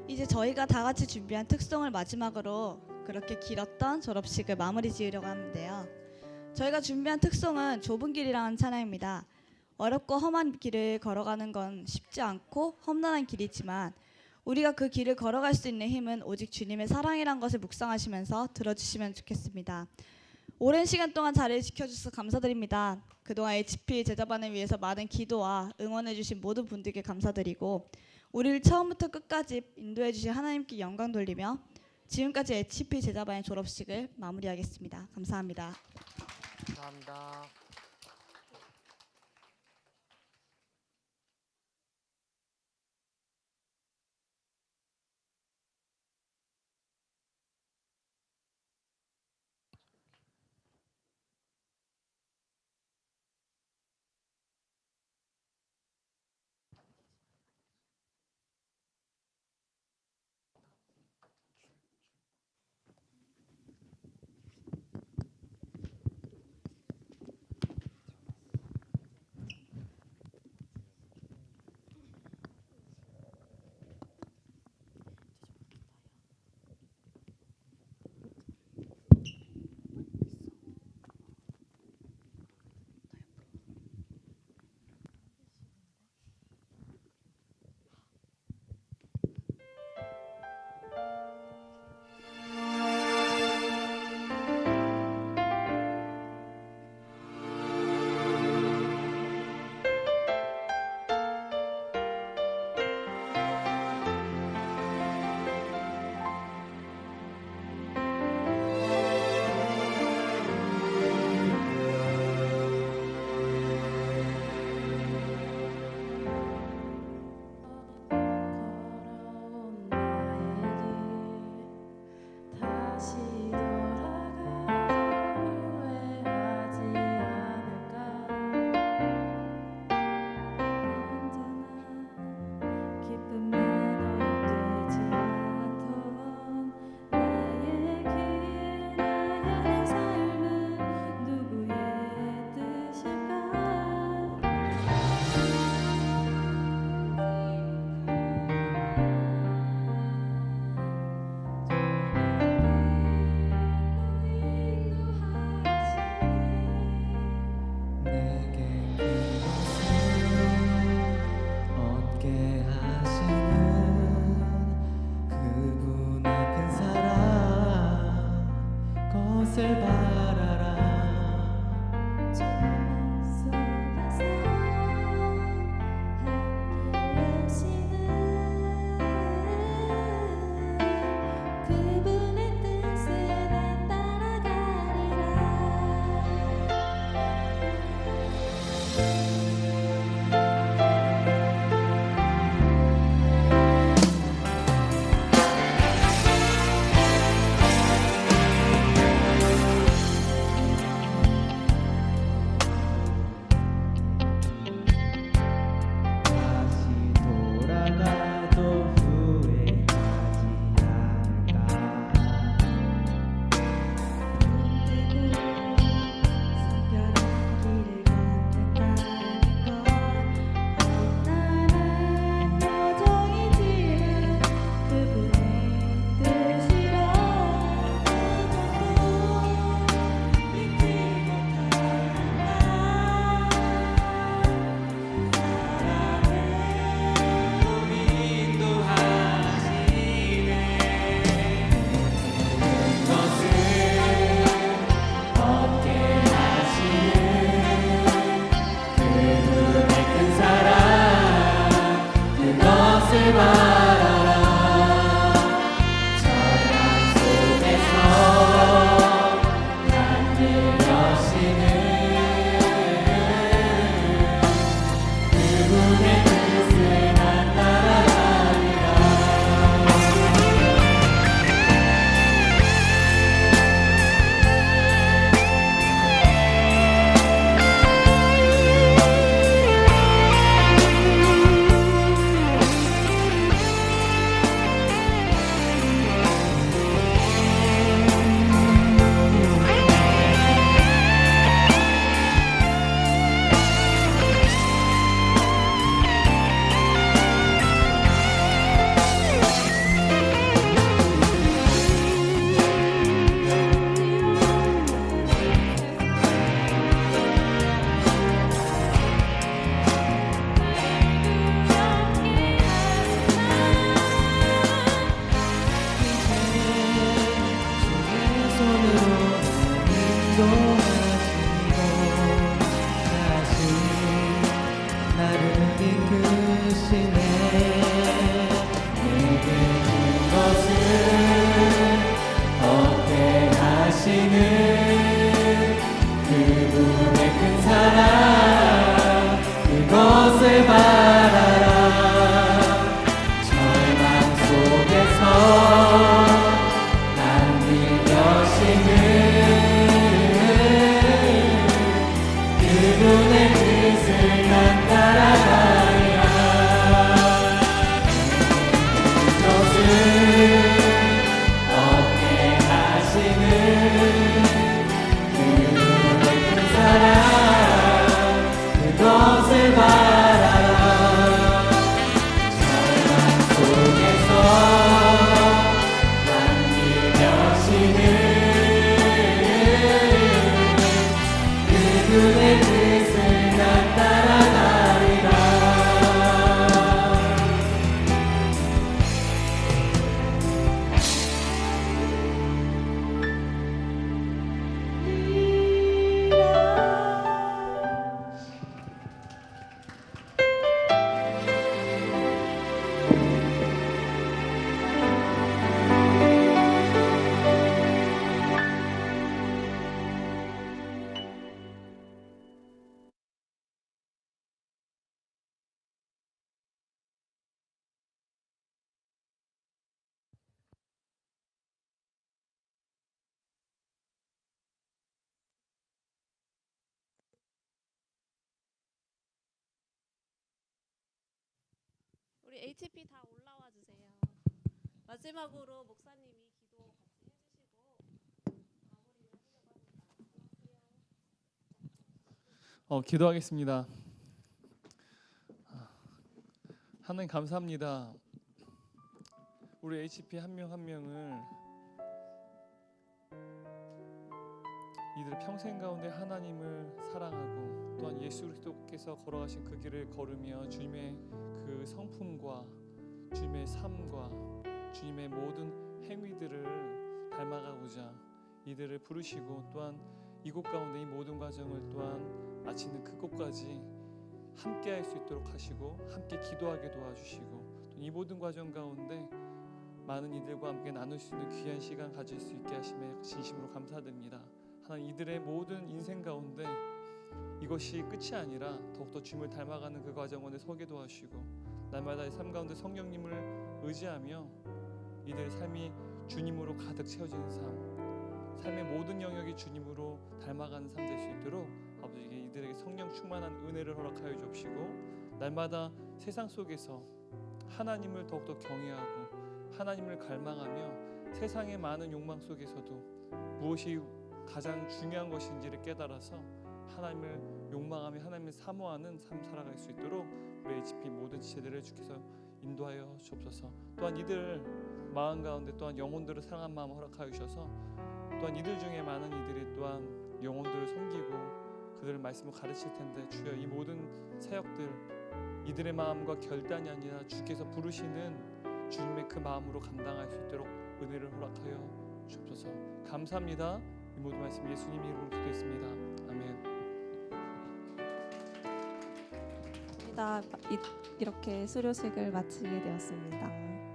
이제 저희가 다 같이 준비한 특송을 마지막으로 그렇게 길었던 졸업식을 마무리 지으려고 하는데요. 저희가 준비한 특송은 좁은 길이라는 찬양입니다. 어렵고 험한 길을 걸어가는 건 쉽지 않고 험난한 길이지만 우리가 그 길을 걸어갈 수 있는 힘은 오직 주님의 사랑이란 것을 묵상하시면서 들어주시면 좋겠습니다. 오랜 시간 동안 자리를 지켜주셔서 감사드립니다. 그동안 HP 제자반을 위해서 많은 기도와 응원해주신 모든 분들께 감사드리고 우리를 처음부터 끝까지 인도해주신 하나님께 영광 돌리며 지금까지 HP 제자반의 졸업식을 마무리하겠습니다. 감사합니다. 감사합니다. 주의 뜻을 난 따라가리라. 우리 HP 다 올라와 주세요. 마지막으로 목사님이 기도 같이 해주시고 마무리를 하려고 합니다. 기도하겠습니다. 하나님 감사합니다. 우리 HP 한 명 한 명을 이들의 평생 가운데 하나님을 사랑하고 또한 예수 그리스도께서 걸어가신 그 길을 걸으며 주님의 그 성품과 주님의 삶과 주님의 모든 행위들을 닮아가고자 이들을 부르시고 또한 이곳 가운데 이 모든 과정을 또한 마치는 그곳까지 함께 할 수 있도록 하시고 함께 기도하게 도와주시고 이 모든 과정 가운데 많은 이들과 함께 나눌 수 있는 귀한 시간 가질 수 있게 하심에 진심으로 감사드립니다. 하나님 이들의 모든 인생 가운데 이것이 끝이 아니라 더욱더 주님을 닮아가는 그 과정 가운데 서게 도와주시고 날마다의 삶 가운데 성령님을 의지하며 이들의 삶이 주님으로 가득 채워지는 삶, 삶의 모든 영역이 주님으로 닮아가는 삶 될 수 있도록 아버지께 이들에게 성령 충만한 은혜를 허락하여 주옵시고 날마다 세상 속에서 하나님을 더욱더 경외하고 하나님을 갈망하며 세상의 많은 욕망 속에서도 무엇이 가장 중요한 것인지를 깨달아서 하나님을 욕망하며 하나님을 사모하는 삶 살아갈 수 있도록 우리 HP 모든 지체들을 주께서 인도하여 주옵소서. 또한 이들 마음 가운데 또한 영혼들을 사랑한 마음 허락하여 주셔서 또한 이들 중에 많은 이들이 또한 영혼들을 섬기고 그들의 말씀을 가르칠 텐데 주여 이 모든 사역들 이들의 마음과 결단이 아니라 주께서 부르시는 주님의 그 마음으로 감당할 수 있도록 은혜를 허락하여 주옵소서. 감사합니다. 이 모든 말씀 예수님 이름으로 기도했습니다. 아멘. 이렇게 수료식을 마치게 되었습니다.